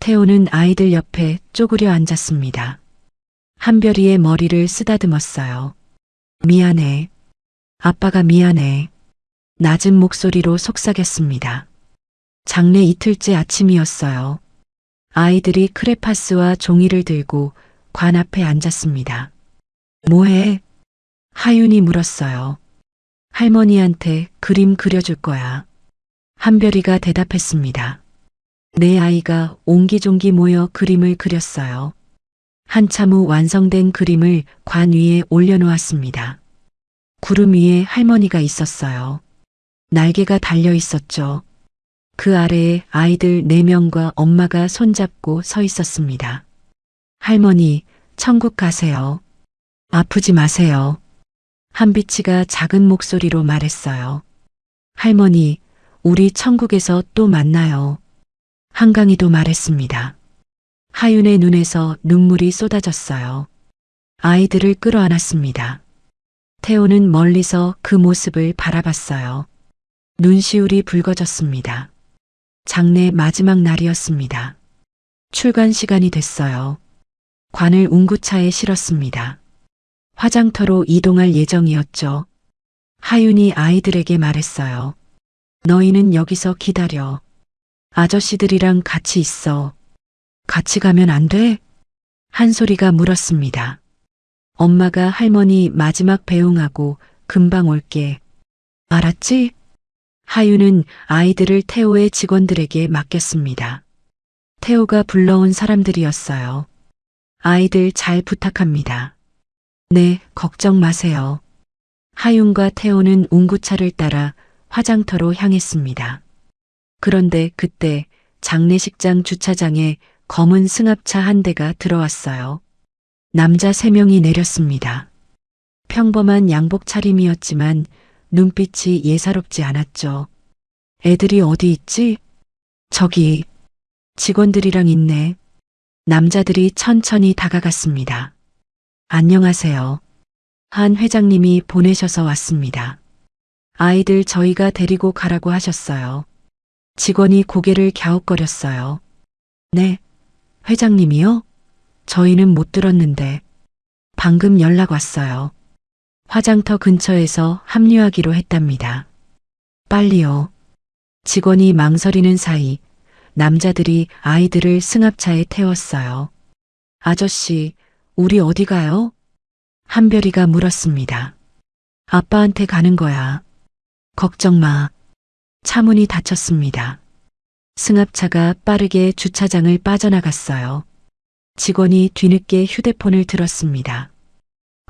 태호는 아이들 옆에 쪼그려 앉았습니다. 한별이의 머리를 쓰다듬었어요. 미안해. 아빠가 미안해. 낮은 목소리로 속삭였습니다. 장례 이틀째 아침이었어요. 아이들이 크레파스와 종이를 들고 관 앞에 앉았습니다. 뭐해? 하윤이 물었어요. 할머니한테 그림 그려줄 거야. 한별이가 대답했습니다. 내 아이가 옹기종기 모여 그림을 그렸어요. 한참 후 완성된 그림을 관 위에 올려놓았습니다. 구름 위에 할머니가 있었어요. 날개가 달려 있었죠. 그 아래에 아이들 4명과 엄마가 손잡고 서 있었습니다. 할머니, 천국 가세요. 아프지 마세요. 한비치가 작은 목소리로 말했어요. 할머니, 우리 천국에서 또 만나요. 한강이도 말했습니다. 하윤의 눈에서 눈물이 쏟아졌어요. 아이들을 끌어안았습니다. 태호는 멀리서 그 모습을 바라봤어요. 눈시울이 붉어졌습니다. 장례 마지막 날이었습니다. 출관 시간이 됐어요. 관을 운구차에 실었습니다. 화장터로 이동할 예정이었죠. 하윤이 아이들에게 말했어요. 너희는 여기서 기다려. 아저씨들이랑 같이 있어. 같이 가면 안 돼? 한 소리가 물었습니다. 엄마가 할머니 마지막 배웅하고 금방 올게. 알았지? 하윤은 아이들을 태호의 직원들에게 맡겼습니다. 태호가 불러온 사람들이었어요. 아이들 잘 부탁합니다. 네, 걱정 마세요. 하윤과 태호는 운구차를 따라 화장터로 향했습니다. 그런데 그때 장례식장 주차장에 검은 승합차 한 대가 들어왔어요. 남자 3명이 내렸습니다. 평범한 양복 차림이었지만 눈빛이 예사롭지 않았죠. 애들이 어디 있지? 저기 직원들이랑 있네. 남자들이 천천히 다가갔습니다. 안녕하세요. 한 회장님이 보내셔서 왔습니다. 아이들 저희가 데리고 가라고 하셨어요. 직원이 고개를 갸웃거렸어요. 네, 회장님이요? 저희는 못 들었는데 방금 연락 왔어요. 화장터 근처에서 합류하기로 했답니다. 빨리요. 직원이 망설이는 사이 남자들이 아이들을 승합차에 태웠어요. 아저씨, 우리 어디 가요? 한별이가 물었습니다. 아빠한테 가는 거야. 걱정 마. 차 문이 닫혔습니다. 승합차가 빠르게 주차장을 빠져나갔어요. 직원이 뒤늦게 휴대폰을 들었습니다.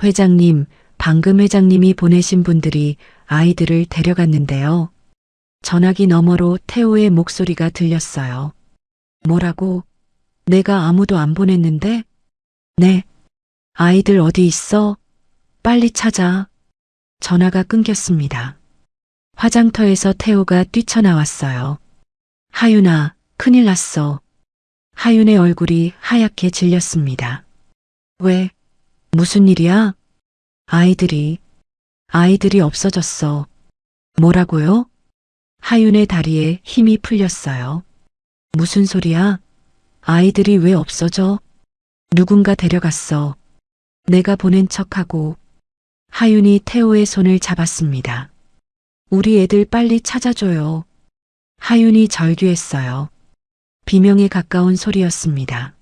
회장님, 방금 회장님이 보내신 분들이 아이들을 데려갔는데요. 전화기 너머로 태호의 목소리가 들렸어요. 뭐라고? 내가 아무도 안 보냈는데? 네. 아이들 어디 있어? 빨리 찾아. 전화가 끊겼습니다. 화장터에서 태호가 뛰쳐나왔어요. 하윤아, 큰일 났어. 하윤의 얼굴이 하얗게 질렸습니다. 왜? 무슨 일이야? 아이들이 없어졌어. 뭐라고요? 하윤의 다리에 힘이 풀렸어요. 무슨 소리야? 아이들이 왜 없어져? 누군가 데려갔어. 내가 보낸 척하고. 하윤이 태호의 손을 잡았습니다. 우리 애들 빨리 찾아줘요. 하윤이 절규했어요. 비명에 가까운 소리였습니다.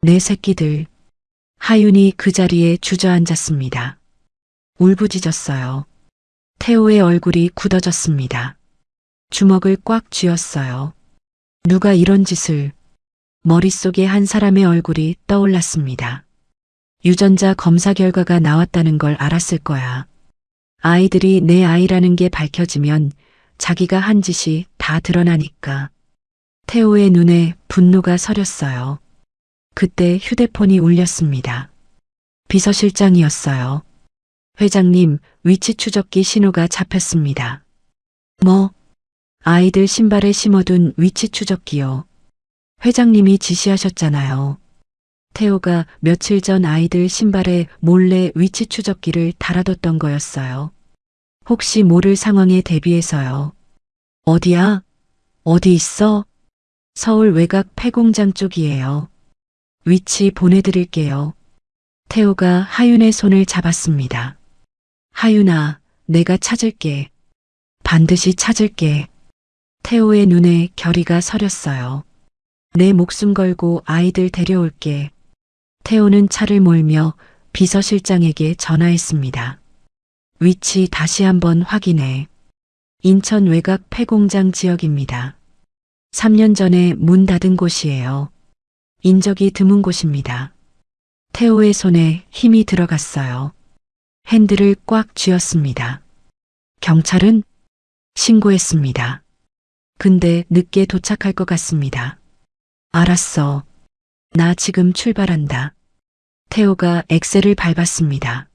내 새끼들. 하윤이 그 자리에 주저앉았습니다. 울부짖었어요. 태호의 얼굴이 굳어졌습니다. 주먹을 꽉 쥐었어요. 누가 이런 짓을. 머릿속에 한 사람의 얼굴이 떠올랐습니다. 유전자 검사 결과가 나왔다는 걸 알았을 거야. 아이들이 내 아이라는 게 밝혀지면 자기가 한 짓이 다 드러나니까. 태호의 눈에 분노가 서렸어요. 그때 휴대폰이 울렸습니다. 비서실장이었어요. 회장님, 위치 추적기 신호가 잡혔습니다. 뭐? 아이들 신발에 심어둔 위치 추적기요. 회장님이 지시하셨잖아요. 태호가 며칠 전 아이들 신발에 몰래 위치 추적기를 달아뒀던 거였어요. 혹시 모를 상황에 대비해서요. 어디야? 어디 있어? 서울 외곽 폐공장 쪽이에요. 위치 보내드릴게요. 태호가 하윤의 손을 잡았습니다. 하윤아, 내가 찾을게. 반드시 찾을게. 태호의 눈에 결의가 서렸어요. 내 목숨 걸고 아이들 데려올게. 태호는 차를 몰며 비서실장에게 전화했습니다. 위치 다시 한번 확인해. 인천 외곽 폐공장 지역입니다. 3년 전에 문 닫은 곳이에요. 인적이 드문 곳입니다. 태호의 손에 힘이 들어갔어요. 핸들을 꽉 쥐었습니다. 경찰은? 신고했습니다. 근데 늦게 도착할 것 같습니다. 알았어. 나 지금 출발한다. 태호가 엑셀을 밟았습니다.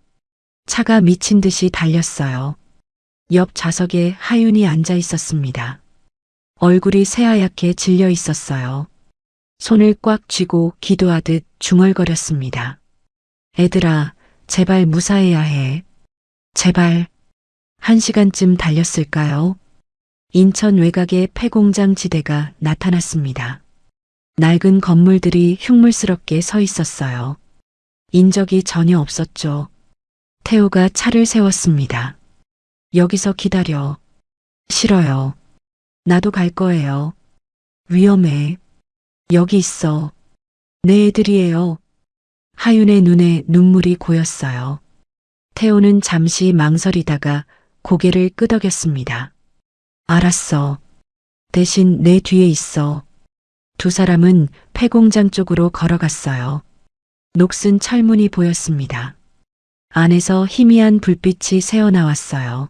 차가 미친 듯이 달렸어요. 옆 좌석에 하윤이 앉아 있었습니다. 얼굴이 새하얗게 질려 있었어요. 손을 꽉 쥐고 기도하듯 중얼거렸습니다. 애들아, 제발 무사해야 해. 제발. 1시간쯤 달렸을까요? 인천 외곽의 폐공장 지대가 나타났습니다. 낡은 건물들이 흉물스럽게 서 있었어요. 인적이 전혀 없었죠. 태호가 차를 세웠습니다. 여기서 기다려. 싫어요. 나도 갈 거예요. 위험해. 여기 있어. 내 애들이에요. 하윤의 눈에 눈물이 고였어요. 태호는 잠시 망설이다가 고개를 끄덕였습니다. 알았어. 대신 내 뒤에 있어. 두 사람은 폐공장 쪽으로 걸어갔어요. 녹슨 철문이 보였습니다. 안에서 희미한 불빛이 새어나왔어요.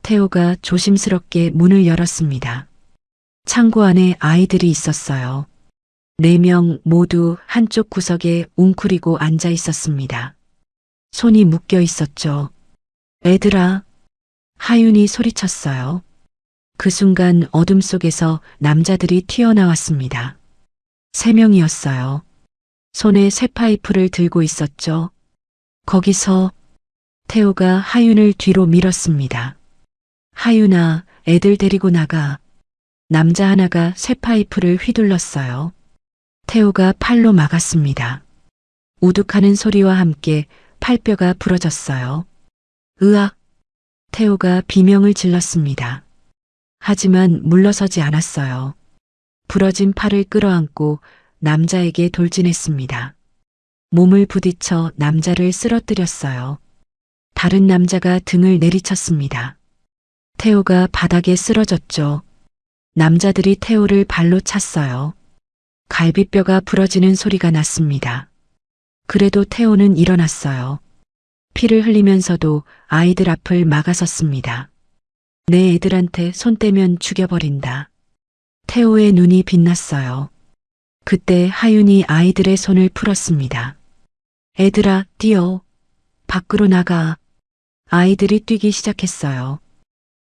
태호가 조심스럽게 문을 열었습니다. 창고 안에 아이들이 있었어요. 4명 모두 한쪽 구석에 웅크리고 앉아 있었습니다. 손이 묶여 있었죠. 애들아. 하윤이 소리쳤어요. 그 순간 어둠 속에서 남자들이 튀어나왔습니다. 3명이었어요. 손에 쇠파이프를 들고 있었죠. 거기서 태호가 하윤을 뒤로 밀었습니다. 하윤아, 애들 데리고 나가. 남자 하나가 쇠파이프를 휘둘렀어요. 태호가 팔로 막았습니다. 우뚝하는 소리와 함께 팔뼈가 부러졌어요. 으악! 태호가 비명을 질렀습니다. 하지만 물러서지 않았어요. 부러진 팔을 끌어안고 남자에게 돌진했습니다. 몸을 부딪혀 남자를 쓰러뜨렸어요. 다른 남자가 등을 내리쳤습니다. 태호가 바닥에 쓰러졌죠. 남자들이 태호를 발로 찼어요. 갈비뼈가 부러지는 소리가 났습니다. 그래도 태호는 일어났어요. 피를 흘리면서도 아이들 앞을 막아섰습니다. 내 애들한테 손 떼면 죽여버린다. 태호의 눈이 빛났어요. 그때 하윤이 아이들의 손을 풀었습니다. 애들아, 뛰어. 밖으로 나가. 아이들이 뛰기 시작했어요.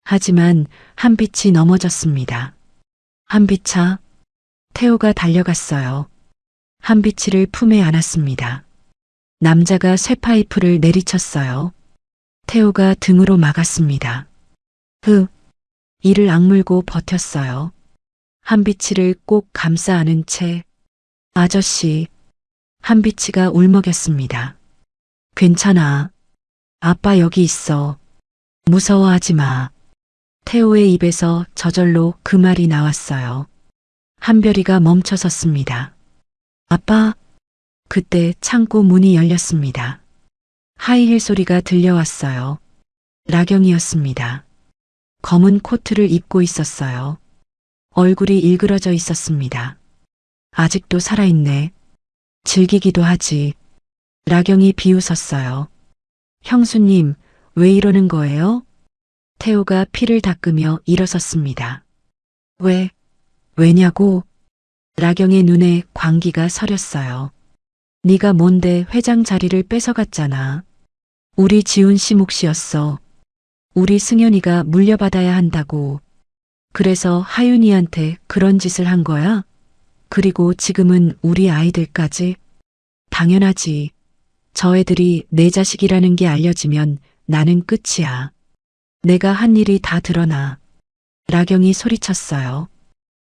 하지만 한빛이 넘어졌습니다. 한빛아. 태호가 달려갔어요. 한비치를 품에 안았습니다. 남자가 쇠파이프를 내리쳤어요. 태호가 등으로 막았습니다. 이를 악물고 버텼어요. 한비치를 꼭 감싸 안은 채 아저씨, 한비치가 울먹였습니다. 괜찮아. 아빠 여기 있어. 무서워하지 마. 태호의 입에서 저절로 그 말이 나왔어요. 한별이가 멈춰섰습니다. 아빠. 그때 창고 문이 열렸습니다. 하이힐 소리가 들려왔어요. 라경이었습니다. 검은 코트를 입고 있었어요. 얼굴이 일그러져 있었습니다. 아직도 살아있네. 즐기기도 하지. 라경이 비웃었어요. 형수님, 왜 이러는 거예요? 태호가 피를 닦으며 일어섰습니다. 왜냐고? 라경의 눈에 광기가 서렸어요. 네가 뭔데 회장 자리를 뺏어갔잖아. 우리 지훈 씨 몫이었어. 우리 승현이가 물려받아야 한다고. 그래서 하윤이한테 그런 짓을 한 거야? 그리고 지금은 우리 아이들까지? 당연하지. 저 애들이 내 자식이라는 게 알려지면 나는 끝이야. 내가 한 일이 다 드러나. 라경이 소리쳤어요.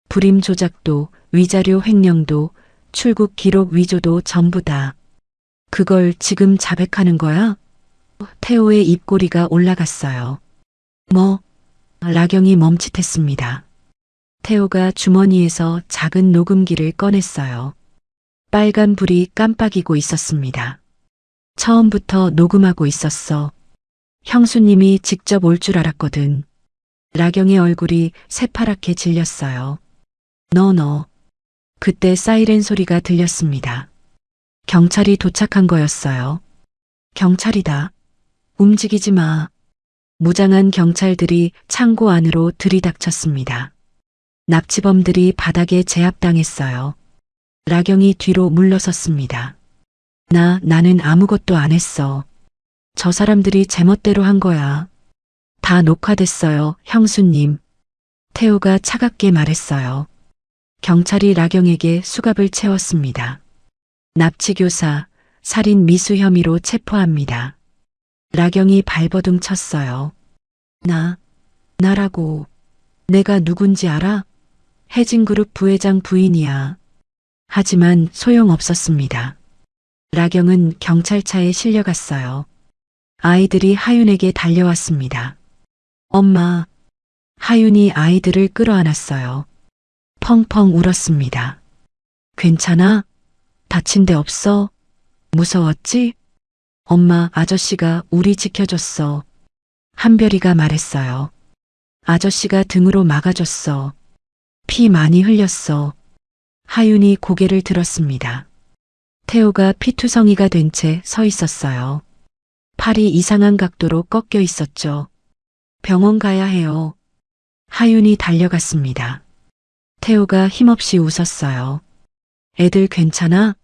불임 조작도, 위자료 횡령도, 출국 기록 위조도 전부 다. 그걸 지금 자백하는 거야? 태호의 입꼬리가 올라갔어요. 뭐? 라경이 멈칫했습니다. 태호가 주머니에서 작은 녹음기를 꺼냈어요. 빨간 불이 깜빡이고 있었습니다. 처음부터 녹음하고 있었어. 형수님이 직접 올 줄 알았거든. 라경의 얼굴이 새파랗게 질렸어요. 너. 그때 사이렌 소리가 들렸습니다. 경찰이 도착한 거였어요. 경찰이다. 움직이지 마. 무장한 경찰들이 창고 안으로 들이닥쳤습니다. 납치범들이 바닥에 제압당했어요. 라경이 뒤로 물러섰습니다. 나는 아무것도 안 했어. 저 사람들이 제멋대로 한 거야. 다 녹화됐어요, 형수님. 태호가 차갑게 말했어요. 경찰이 라경에게 수갑을 채웠습니다. 납치교사, 살인 미수 혐의로 체포합니다. 라경이 발버둥 쳤어요. 나라고. 내가 누군지 알아? 해진그룹 부회장 부인이야. 하지만 소용없었습니다. 라경은 경찰차에 실려갔어요. 아이들이 하윤에게 달려왔습니다. 엄마. 하윤이 아이들을 끌어안았어요. 펑펑 울었습니다. 괜찮아? 다친 데 없어? 무서웠지? 엄마, 아저씨가 우리 지켜줬어. 한별이가 말했어요. 아저씨가 등으로 막아줬어. 피 많이 흘렸어. 하윤이 고개를 들었습니다. 태호가 피투성이가 된 채 서 있었어요. 팔이 이상한 각도로 꺾여 있었죠. 병원 가야 해요. 하윤이 달려갔습니다. 태호가 힘없이 웃었어요. 애들 괜찮아?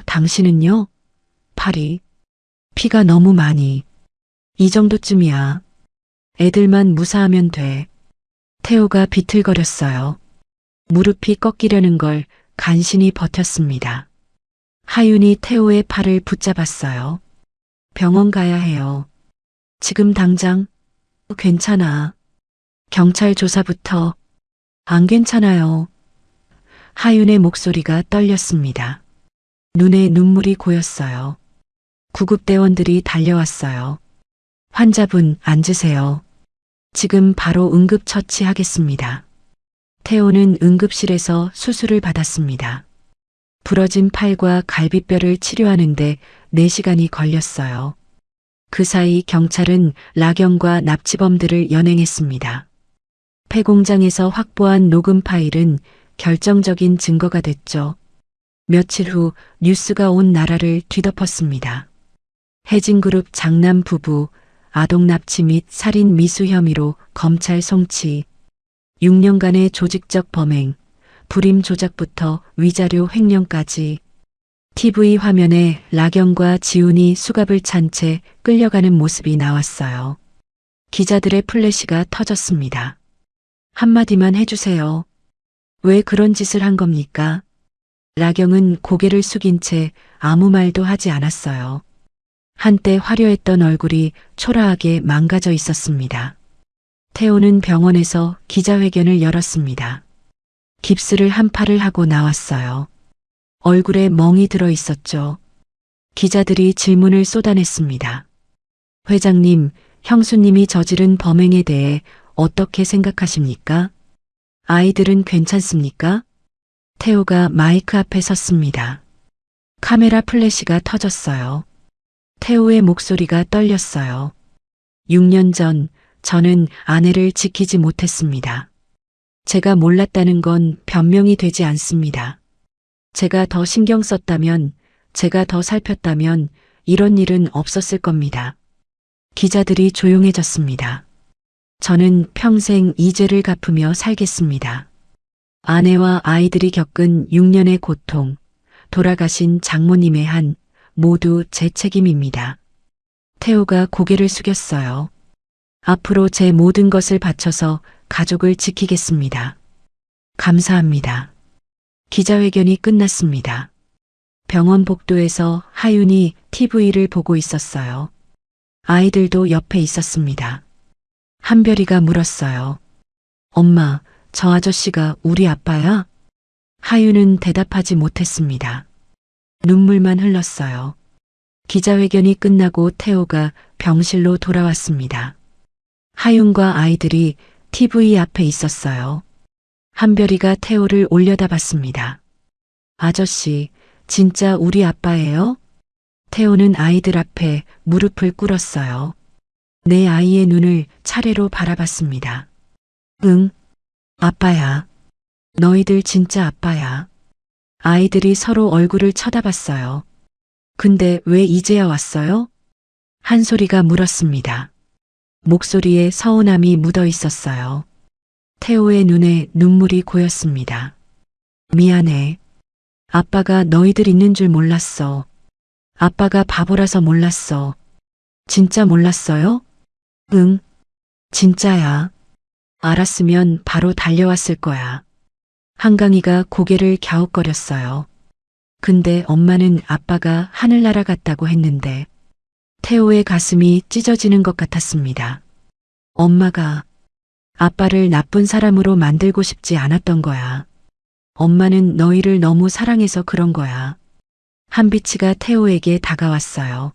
당신은요? 팔이. 피가 너무 많이. 이 정도쯤이야. 애들만 무사하면 돼. 태호가 비틀거렸어요. 무릎이 꺾이려는 걸 간신히 버텼습니다. 하윤이 태호의 팔을 붙잡았어요. 병원 가야 해요. 지금 당장? 괜찮아. 경찰 조사부터. 안 괜찮아요. 하윤의 목소리가 떨렸습니다. 눈에 눈물이 고였어요. 구급대원들이 달려왔어요. 환자분 앉으세요. 지금 바로 응급처치하겠습니다. 태호는 응급실에서 수술을 받았습니다. 부러진 팔과 갈비뼈를 치료하는데 4시간이 걸렸어요. 그 사이 경찰은 라경과 납치범들을 연행했습니다. 폐공장에서 확보한 녹음 파일은 결정적인 증거가 됐죠. 며칠 후 뉴스가 온 나라를 뒤덮었습니다. 해진그룹 장남 부부 아동 납치 및 살인 미수 혐의로 검찰 송치, 6년간의 조직적 범행, 불임 조작부터 위자료 횡령까지. TV 화면에 라경과 지훈이 수갑을 찬 채 끌려가는 모습이 나왔어요. 기자들의 플래시가 터졌습니다. 한마디만 해주세요. 왜 그런 짓을 한 겁니까? 라경은 고개를 숙인 채 아무 말도 하지 않았어요. 한때 화려했던 얼굴이 초라하게 망가져 있었습니다. 태호는 병원에서 기자회견을 열었습니다. 깁스를 한 팔을 하고 나왔어요. 얼굴에 멍이 들어 있었죠. 기자들이 질문을 쏟아냈습니다. 회장님, 형수님이 저지른 범행에 대해 어떻게 생각하십니까? 아이들은 괜찮습니까? 태호가 마이크 앞에 섰습니다. 카메라 플래시가 터졌어요. 태호의 목소리가 떨렸어요. 6년 전 저는 아내를 지키지 못했습니다. 제가 몰랐다는 건 변명이 되지 않습니다. 제가 더 신경 썼다면, 제가 더 살폈다면 이런 일은 없었을 겁니다. 기자들이 조용해졌습니다. 저는 평생 이 죄를 갚으며 살겠습니다. 아내와 아이들이 겪은 6년의 고통, 돌아가신 장모님의 한, 모두 제 책임입니다. 태호가 고개를 숙였어요. 앞으로 제 모든 것을 바쳐서 가족을 지키겠습니다. 감사합니다. 기자회견이 끝났습니다. 병원 복도에서 하윤이 TV를 보고 있었어요. 아이들도 옆에 있었습니다. 한별이가 물었어요. 엄마, 저 아저씨가 우리 아빠야? 하윤은 대답하지 못했습니다. 눈물만 흘렀어요. 기자회견이 끝나고 태호가 병실로 돌아왔습니다. 하윤과 아이들이 TV 앞에 있었어요. 한별이가 태호를 올려다봤습니다. 아저씨, 진짜 우리 아빠예요? 태호는 아이들 앞에 무릎을 꿇었어요. 내 아이의 눈을 차례로 바라봤습니다. 응, 아빠야. 너희들 진짜 아빠야. 아이들이 서로 얼굴을 쳐다봤어요. 근데 왜 이제야 왔어요? 한 소리가 물었습니다. 목소리에 서운함이 묻어 있었어요. 태호의 눈에 눈물이 고였습니다. 미안해. 아빠가 너희들 있는 줄 몰랐어. 아빠가 바보라서 몰랐어. 진짜 몰랐어요? 응, 진짜야. 알았으면 바로 달려왔을 거야. 한강이가 고개를 갸웃거렸어요. 근데 엄마는 아빠가 하늘 날아갔다고 했는데 태호의 가슴이 찢어지는 것 같았습니다. 엄마가 아빠를 나쁜 사람으로 만들고 싶지 않았던 거야. 엄마는 너희를 너무 사랑해서 그런 거야. 한비치가 태호에게 다가왔어요.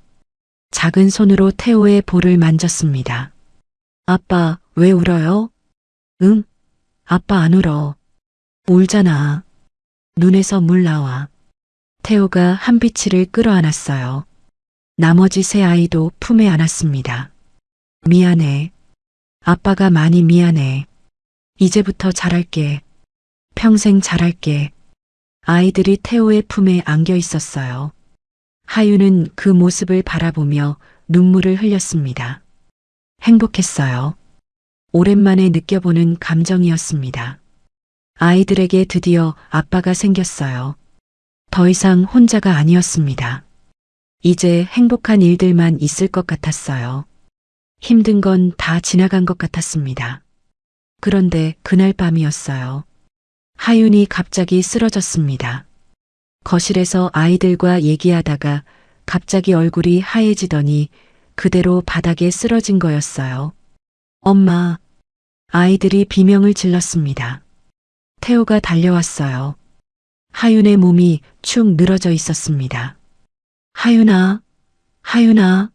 작은 손으로 태호의 볼을 만졌습니다. 아빠, 왜 울어요? 응? 아빠 안 울어. 울잖아. 눈에서 물 나와. 태호가 한비치를 끌어안았어요. 나머지 세 아이도 품에 안았습니다. 미안해. 아빠가 많이 미안해. 이제부터 잘할게. 평생 잘할게. 아이들이 태호의 품에 안겨 있었어요. 하윤은 그 모습을 바라보며 눈물을 흘렸습니다. 행복했어요. 오랜만에 느껴보는 감정이었습니다. 아이들에게 드디어 아빠가 생겼어요. 더 이상 혼자가 아니었습니다. 이제 행복한 일들만 있을 것 같았어요. 힘든 건 다 지나간 것 같았습니다. 그런데 그날 밤이었어요. 하윤이 갑자기 쓰러졌습니다. 거실에서 아이들과 얘기하다가 갑자기 얼굴이 하얘지더니 그대로 바닥에 쓰러진 거였어요. 엄마, 아이들이 비명을 질렀습니다. 태호가 달려왔어요. 하윤의 몸이 축 늘어져 있었습니다. 하윤아, 하윤아.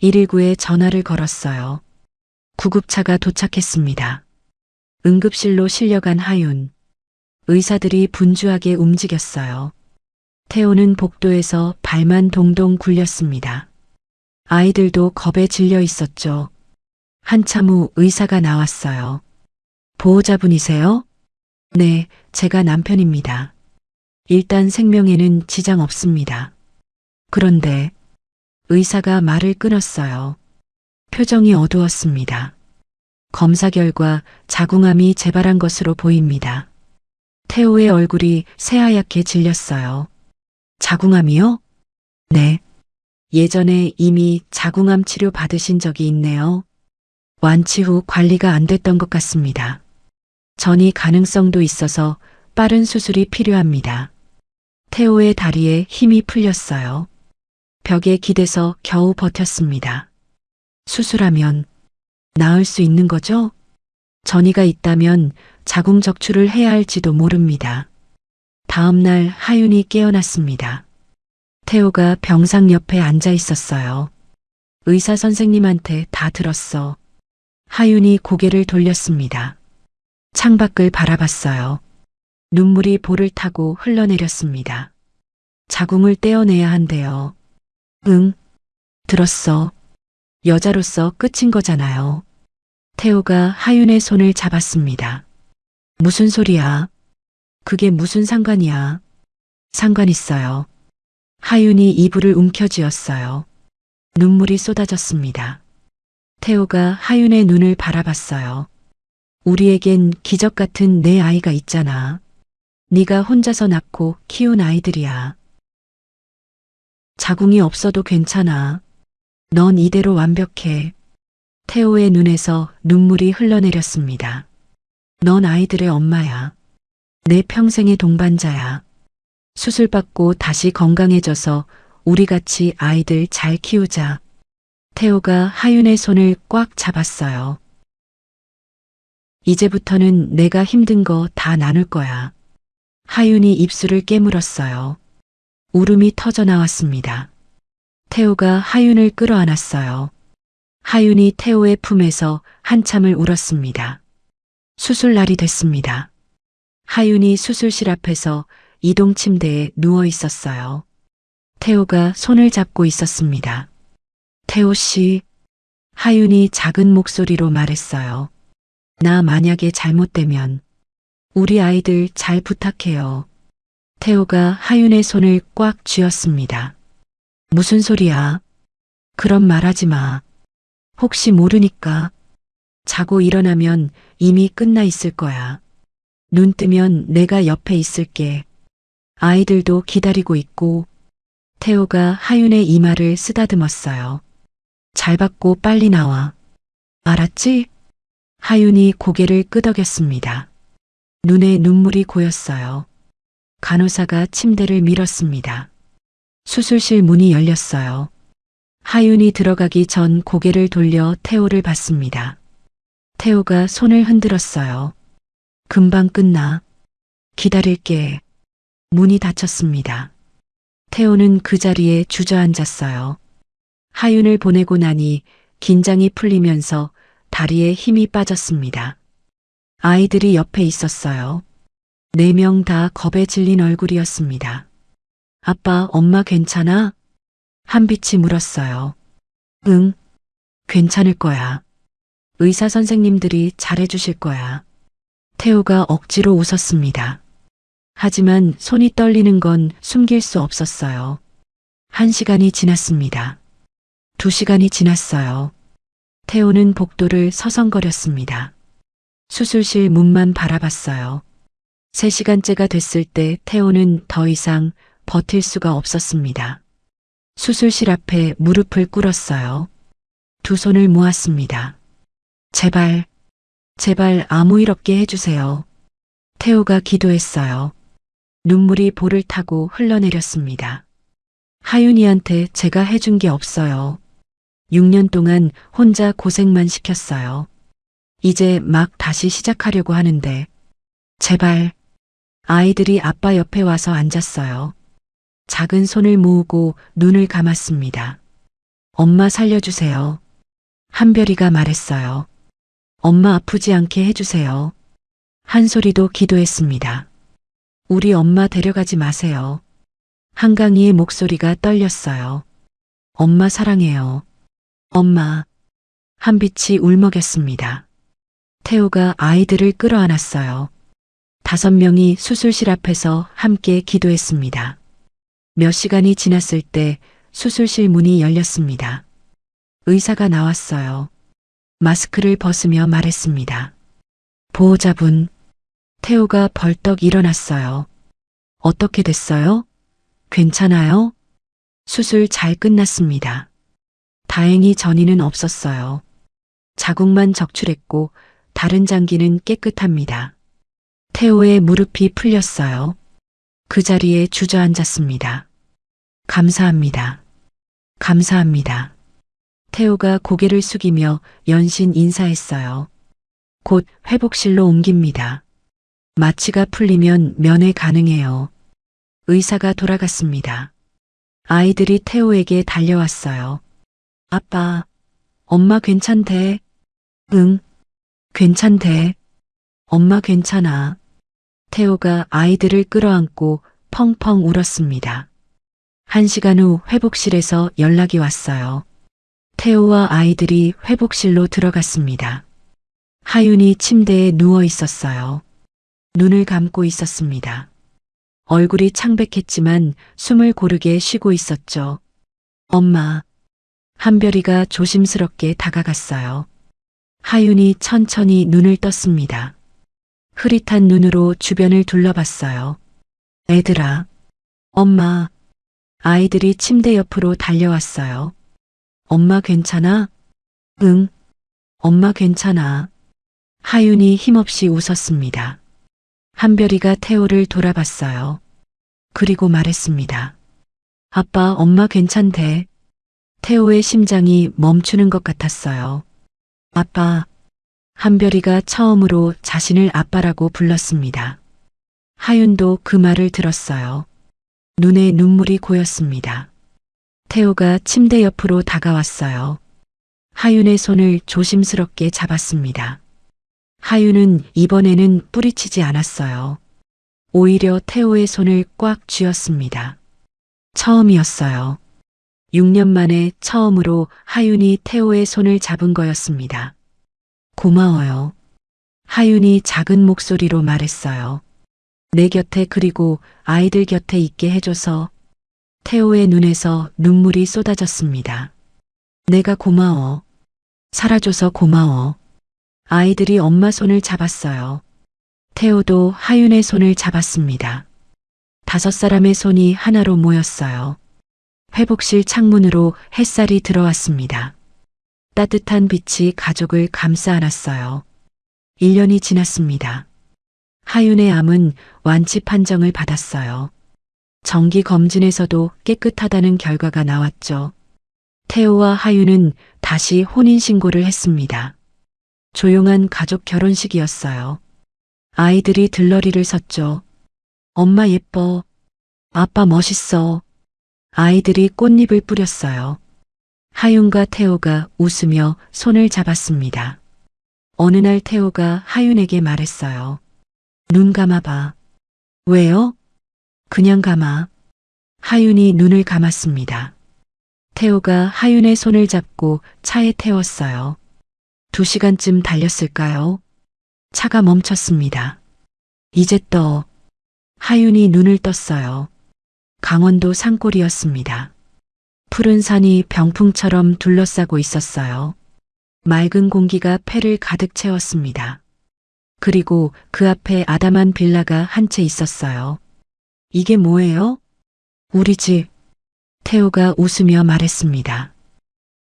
119에 전화를 걸었어요. 구급차가 도착했습니다. 응급실로 실려간 하윤. 의사들이 분주하게 움직였어요. 태호는 복도에서 발만 동동 굴렸습니다. 아이들도 겁에 질려 있었죠. 한참 후 의사가 나왔어요. 보호자분이세요? 네, 제가 남편입니다. 일단 생명에는 지장 없습니다. 그런데 의사가 말을 끊었어요. 표정이 어두웠습니다. 검사 결과 자궁암이 재발한 것으로 보입니다. 태호의 얼굴이 새하얗게 질렸어요. 자궁암이요? 네. 예전에 이미 자궁암 치료 받으신 적이 있네요. 완치 후 관리가 안 됐던 것 같습니다. 전이 가능성도 있어서 빠른 수술이 필요합니다. 태호의 다리에 힘이 풀렸어요. 벽에 기대서 겨우 버텼습니다. 수술하면 나을 수 있는 거죠? 전이가 있다면 자궁적출을 해야 할지도 모릅니다. 다음 날 하윤이 깨어났습니다. 태호가 병상 옆에 앉아 있었어요. 의사 선생님한테 다 들었어. 하윤이 고개를 돌렸습니다. 창밖을 바라봤어요. 눈물이 볼을 타고 흘러내렸습니다. 자궁을 떼어내야 한대요. 응, 들었어. 여자로서 끝인 거잖아요. 태호가 하윤의 손을 잡았습니다. 무슨 소리야? 그게 무슨 상관이야? 상관 있어요. 하윤이 이불을 움켜쥐었어요. 눈물이 쏟아졌습니다. 태호가 하윤의 눈을 바라봤어요. 우리에겐 기적 같은 내 아이가 있잖아. 네가 혼자서 낳고 키운 아이들이야. 자궁이 없어도 괜찮아. 넌 이대로 완벽해. 태호의 눈에서 눈물이 흘러내렸습니다. 넌 아이들의 엄마야. 내 평생의 동반자야. 수술받고 다시 건강해져서 우리 같이 아이들 잘 키우자. 태호가 하윤의 손을 꽉 잡았어요. 이제부터는 내가 힘든 거 다 나눌 거야. 하윤이 입술을 깨물었어요. 울음이 터져 나왔습니다. 태호가 하윤을 끌어안았어요. 하윤이 태호의 품에서 한참을 울었습니다. 수술날이 됐습니다. 하윤이 수술실 앞에서 이동 침대에 누워 있었어요. 태호가 손을 잡고 있었습니다. 태호 씨, 하윤이 작은 목소리로 말했어요. 나 만약에 잘못되면 우리 아이들 잘 부탁해요. 태호가 하윤의 손을 꽉 쥐었습니다. 무슨 소리야? 그런 말하지 마. 혹시 모르니까. 자고 일어나면 이미 끝나 있을 거야. 눈 뜨면 내가 옆에 있을게. 아이들도 기다리고 있고. 태호가 하윤의 이마를 쓰다듬었어요. 잘 받고 빨리 나와. 알았지? 하윤이 고개를 끄덕였습니다. 눈에 눈물이 고였어요. 간호사가 침대를 밀었습니다. 수술실 문이 열렸어요. 하윤이 들어가기 전 고개를 돌려 태호를 봤습니다. 태호가 손을 흔들었어요. 금방 끝나. 기다릴게. 문이 닫혔습니다. 태호는 그 자리에 주저앉았어요. 하윤을 보내고 나니 긴장이 풀리면서 다리에 힘이 빠졌습니다. 아이들이 옆에 있었어요. 4명 다 겁에 질린 얼굴이었습니다. 아빠, 엄마 괜찮아? 한빛이 물었어요. 응, 괜찮을 거야. 의사 선생님들이 잘해주실 거야. 태호가 억지로 웃었습니다. 하지만 손이 떨리는 건 숨길 수 없었어요. 1시간이 지났습니다. 2시간이 지났어요. 태호는 복도를 서성거렸습니다. 수술실 문만 바라봤어요. 3시간째가 됐을 때 태호는 더 이상 버틸 수가 없었습니다. 수술실 앞에 무릎을 꿇었어요. 두 손을 모았습니다. 제발, 제발 아무 일 없게 해주세요. 태호가 기도했어요. 눈물이 볼을 타고 흘러내렸습니다. 하윤이한테 제가 해준 게 없어요. 6년 동안 혼자 고생만 시켰어요. 이제 막 다시 시작하려고 하는데 제발. 아이들이 아빠 옆에 와서 앉았어요. 작은 손을 모으고 눈을 감았습니다. 엄마 살려주세요. 한별이가 말했어요. 엄마 아프지 않게 해주세요. 한소리도 기도했습니다. 우리 엄마 데려가지 마세요. 한강이의 목소리가 떨렸어요. 엄마 사랑해요. 엄마. 한빛이 울먹였습니다. 태호가 아이들을 끌어안았어요. 5명이 수술실 앞에서 함께 기도했습니다. 몇 시간이 지났을 때 수술실 문이 열렸습니다. 의사가 나왔어요. 마스크를 벗으며 말했습니다. 보호자분. 태호가 벌떡 일어났어요. 어떻게 됐어요? 괜찮아요? 수술 잘 끝났습니다. 다행히 전이는 없었어요. 자궁만 적출했고 다른 장기는 깨끗합니다. 태호의 무릎이 풀렸어요. 그 자리에 주저앉았습니다. 감사합니다. 감사합니다. 태호가 고개를 숙이며 연신 인사했어요. 곧 회복실로 옮깁니다. 마취가 풀리면 면회 가능해요. 의사가 돌아갔습니다. 아이들이 태호에게 달려왔어요. 아빠, 엄마 괜찮대? 응, 괜찮대. 엄마 괜찮아. 태호가 아이들을 끌어안고 펑펑 울었습니다. 1시간 후 회복실에서 연락이 왔어요. 태호와 아이들이 회복실로 들어갔습니다. 하윤이 침대에 누워 있었어요. 눈을 감고 있었습니다. 얼굴이 창백했지만 숨을 고르게 쉬고 있었죠. 엄마. 한별이가 조심스럽게 다가갔어요. 하윤이 천천히 눈을 떴습니다. 흐릿한 눈으로 주변을 둘러봤어요. 애들아. 엄마. 아이들이 침대 옆으로 달려왔어요. 엄마 괜찮아? 응. 엄마 괜찮아. 하윤이 힘없이 웃었습니다. 한별이가 태호를 돌아봤어요. 그리고 말했습니다. 아빠, 엄마 괜찮대. 태호의 심장이 멈추는 것 같았어요. 아빠. 한별이가 처음으로 자신을 아빠라고 불렀습니다. 하윤도 그 말을 들었어요. 눈에 눈물이 고였습니다. 태호가 침대 옆으로 다가왔어요. 하윤의 손을 조심스럽게 잡았습니다. 하윤은 이번에는 뿌리치지 않았어요. 오히려 태호의 손을 꽉 쥐었습니다. 처음이었어요. 6년 만에 처음으로 하윤이 태호의 손을 잡은 거였습니다. 고마워요. 하윤이 작은 목소리로 말했어요. 내 곁에 그리고 아이들 곁에 있게 해줘서. 태호의 눈에서 눈물이 쏟아졌습니다. 내가 고마워. 살아줘서 고마워. 아이들이 엄마 손을 잡았어요. 태호도 하윤의 손을 잡았습니다. 5사람의 손이 하나로 모였어요. 회복실 창문으로 햇살이 들어왔습니다. 따뜻한 빛이 가족을 감싸 안았어요. 1년이 지났습니다. 하윤의 암은 완치 판정을 받았어요. 정기 검진에서도 깨끗하다는 결과가 나왔죠. 태호와 하윤은 다시 혼인신고를 했습니다. 조용한 가족 결혼식이었어요. 아이들이 들러리를 섰죠. 엄마 예뻐. 아빠 멋있어. 아이들이 꽃잎을 뿌렸어요. 하윤과 태호가 웃으며 손을 잡았습니다. 어느 날 태호가 하윤에게 말했어요. 눈 감아봐. 왜요? 그냥 감아. 하윤이 눈을 감았습니다. 태호가 하윤의 손을 잡고 차에 태웠어요. 2시간쯤 달렸을까요? 차가 멈췄습니다. 이제 떠. 하윤이 눈을 떴어요. 강원도 산골이었습니다. 푸른 산이 병풍처럼 둘러싸고 있었어요. 맑은 공기가 폐를 가득 채웠습니다. 그리고 그 앞에 아담한 빌라가 한 채 있었어요. 이게 뭐예요? 우리 집. 태호가 웃으며 말했습니다.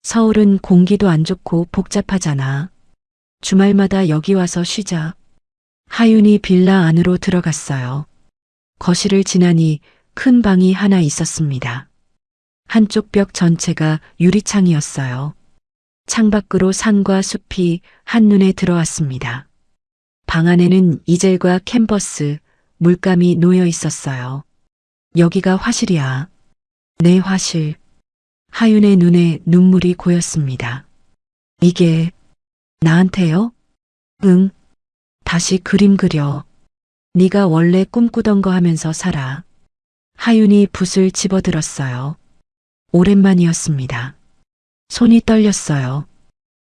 서울은 공기도 안 좋고 복잡하잖아. 주말마다 여기 와서 쉬자. 하윤이 빌라 안으로 들어갔어요. 거실을 지나니 큰 방이 하나 있었습니다. 한쪽 벽 전체가 유리창이었어요. 창밖으로 산과 숲이 한눈에 들어왔습니다. 방 안에는 이젤과 캔버스, 물감이 놓여 있었어요. 여기가 화실이야. 내 화실. 하윤의 눈에 눈물이 고였습니다. 이게 나한테요? 응. 다시 그림 그려. 네가 원래 꿈꾸던 거 하면서 살아. 하윤이 붓을 집어들었어요. 오랜만이었습니다. 손이 떨렸어요.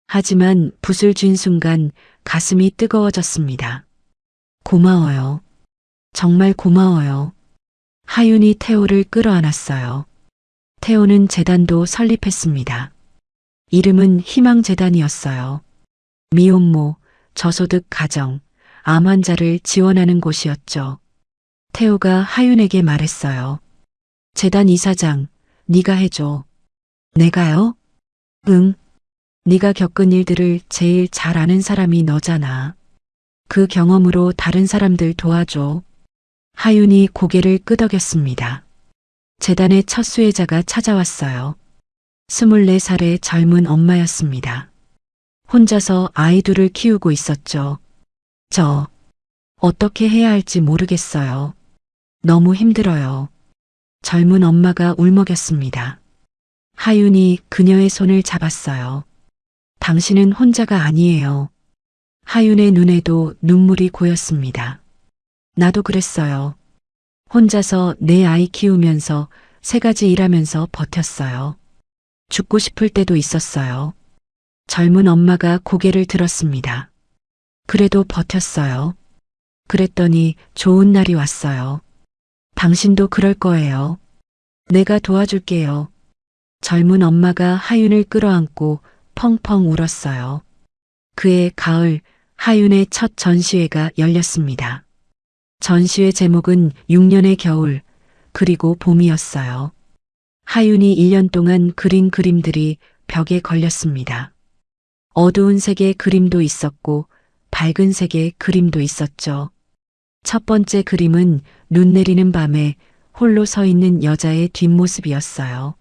하지만 붓을 쥔 순간 가슴이 뜨거워졌습니다. 고마워요. 정말 고마워요. 하윤이 태호를 끌어안았어요. 태호는 재단도 설립했습니다. 이름은 희망재단이었어요. 미혼모, 저소득 가정, 암 환자를 지원하는 곳이었죠. 태호가 하윤에게 말했어요. 재단 이사장, 네가 해줘. 내가요? 응. 네가 겪은 일들을 제일 잘 아는 사람이 너잖아. 그 경험으로 다른 사람들 도와줘. 하윤이 고개를 끄덕였습니다. 재단의 첫 수혜자가 찾아왔어요. 24살의 젊은 엄마였습니다. 혼자서 아이 둘을 키우고 있었죠. 어떻게 해야 할지 모르겠어요. 너무 힘들어요. 젊은 엄마가 울먹였습니다. 하윤이 그녀의 손을 잡았어요. 당신은 혼자가 아니에요. 하윤의 눈에도 눈물이 고였습니다. 나도 그랬어요. 혼자서 내 아이 키우면서 3가지 일하면서 버텼어요. 죽고 싶을 때도 있었어요. 젊은 엄마가 고개를 들었습니다. 그래도 버텼어요. 그랬더니 좋은 날이 왔어요. 당신도 그럴 거예요. 내가 도와줄게요. 젊은 엄마가 하윤을 끌어안고 펑펑 울었어요. 그해 가을 하윤의 첫 전시회가 열렸습니다. 전시회 제목은 6년의 겨울 그리고 봄이었어요. 하윤이 1년 동안 그린 그림들이 벽에 걸렸습니다. 어두운 색의 그림도 있었고 밝은 색의 그림도 있었죠. 첫 번째 그림은 눈 내리는 밤에 홀로 서 있는 여자의 뒷모습이었어요.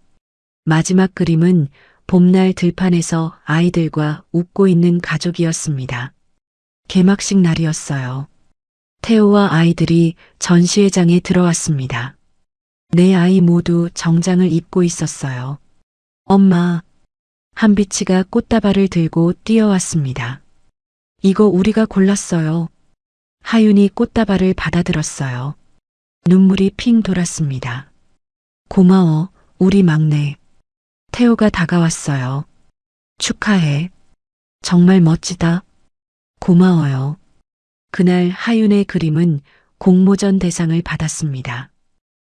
마지막 그림은 봄날 들판에서 아이들과 웃고 있는 가족이었습니다. 개막식 날이었어요. 태호와 아이들이 전시회장에 들어왔습니다. 네 아이 모두 정장을 입고 있었어요. 엄마, 한비치가 꽃다발을 들고 뛰어왔습니다. 이거 우리가 골랐어요. 하윤이 꽃다발을 받아들었어요. 눈물이 핑 돌았습니다. 고마워, 우리 막내. 태호가 다가왔어요. 축하해. 정말 멋지다. 고마워요. 그날 하윤의 그림은 공모전 대상을 받았습니다.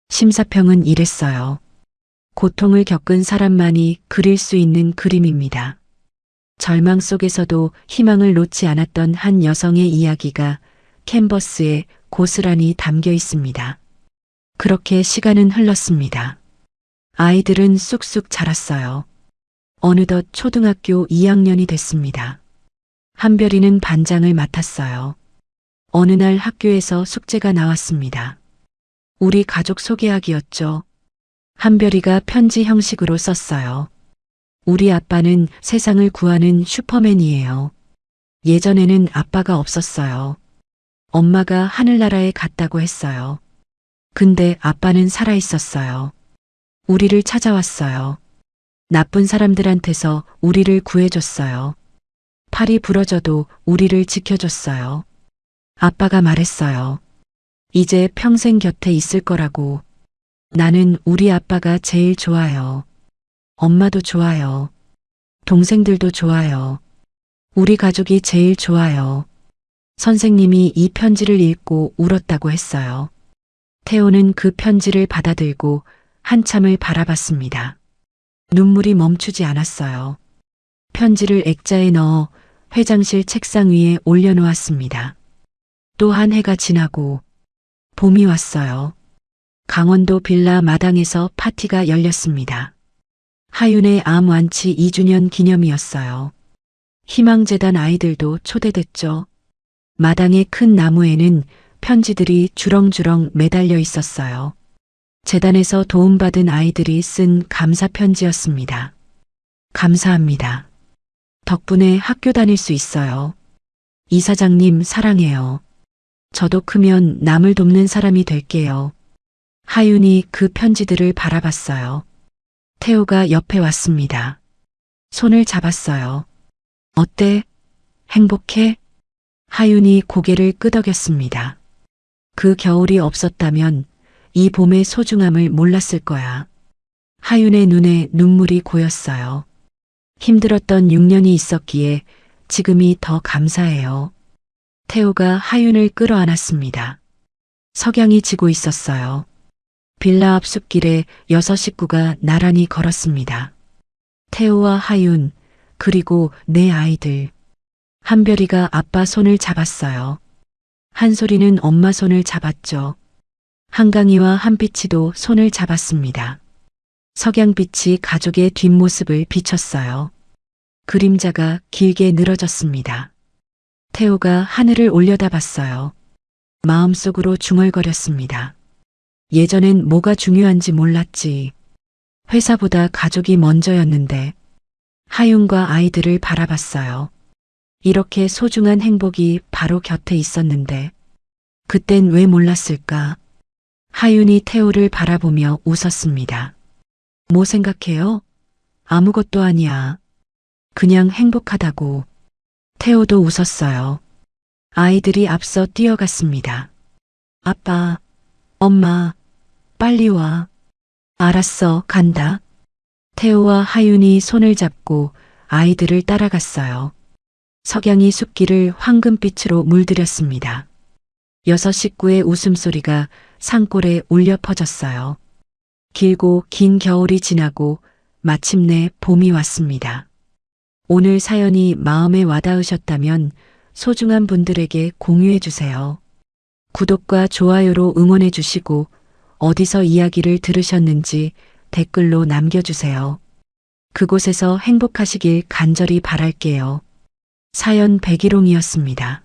심사평은 이랬어요. 고통을 겪은 사람만이 그릴 수 있는 그림입니다. 절망 속에서도 희망을 놓지 않았던 한 여성의 이야기가 캔버스에 고스란히 담겨 있습니다. 그렇게 시간은 흘렀습니다. 아이들은 쑥쑥 자랐어요. 어느덧 초등학교 2학년이 됐습니다. 한별이는 반장을 맡았어요. 어느 날 학교에서 숙제가 나왔습니다. 우리 가족 소개하기였죠. 한별이가 편지 형식으로 썼어요. 우리 아빠는 세상을 구하는 슈퍼맨이에요. 예전에는 아빠가 없었어요. 엄마가 하늘나라에 갔다고 했어요. 근데 아빠는 살아 있었어요. 우리를 찾아왔어요. 나쁜 사람들한테서 우리를 구해줬어요. 팔이 부러져도 우리를 지켜줬어요. 아빠가 말했어요. 이제 평생 곁에 있을 거라고. 나는 우리 아빠가 제일 좋아요. 엄마도 좋아요. 동생들도 좋아요. 우리 가족이 제일 좋아요. 선생님이 이 편지를 읽고 울었다고 했어요. 태호는 그 편지를 받아들고 한참을 바라봤습니다. 눈물이 멈추지 않았어요. 편지를 액자에 넣어 회장실 책상 위에 올려놓았습니다. 또 한 해가 지나고 봄이 왔어요. 강원도 빌라 마당에서 파티가 열렸습니다. 하윤의 암 완치 2주년 기념이었어요. 희망재단 아이들도 초대됐죠. 마당의 큰 나무에는 편지들이 주렁주렁 매달려 있었어요. 재단에서 도움받은 아이들이 쓴 감사 편지였습니다. 감사합니다. 덕분에 학교 다닐 수 있어요. 이사장님 사랑해요. 저도 크면 남을 돕는 사람이 될게요. 하윤이 그 편지들을 바라봤어요. 태호가 옆에 왔습니다. 손을 잡았어요. 어때? 행복해? 하윤이 고개를 끄덕였습니다. 그 겨울이 없었다면 이 봄의 소중함을 몰랐을 거야. 하윤의 눈에 눈물이 고였어요. 힘들었던 6년이 있었기에 지금이 더 감사해요. 태호가 하윤을 끌어안았습니다. 석양이 지고 있었어요. 빌라 앞 숲길에 6 식구가 나란히 걸었습니다. 태호와 하윤, 그리고 네 아이들. 한별이가 아빠 손을 잡았어요. 한솔이는 엄마 손을 잡았죠. 한강이와 한빛이도 손을 잡았습니다. 석양빛이 가족의 뒷모습을 비췄어요. 그림자가 길게 늘어졌습니다. 태호가 하늘을 올려다봤어요. 마음속으로 중얼거렸습니다. 예전엔 뭐가 중요한지 몰랐지. 회사보다 가족이 먼저였는데 하윤과 아이들을 바라봤어요. 이렇게 소중한 행복이 바로 곁에 있었는데 그땐 왜 몰랐을까? 하윤이 태호를 바라보며 웃었습니다. 뭐 생각해요? 아무것도 아니야. 그냥 행복하다고. 태호도 웃었어요. 아이들이 앞서 뛰어갔습니다. 아빠, 엄마, 빨리 와. 알았어, 간다. 태호와 하윤이 손을 잡고 아이들을 따라갔어요. 석양이 숲길을 황금빛으로 물들였습니다. 6 식구의 웃음소리가 산골에 울려 퍼졌어요. 길고 긴 겨울이 지나고 마침내 봄이 왔습니다. 오늘 사연이 마음에 와닿으셨다면 소중한 분들에게 공유해 주세요. 구독과 좋아요로 응원해 주시고 어디서 이야기를 들으셨는지 댓글로 남겨주세요. 그곳에서 행복하시길 간절히 바랄게요. 사연 백일홍이었습니다.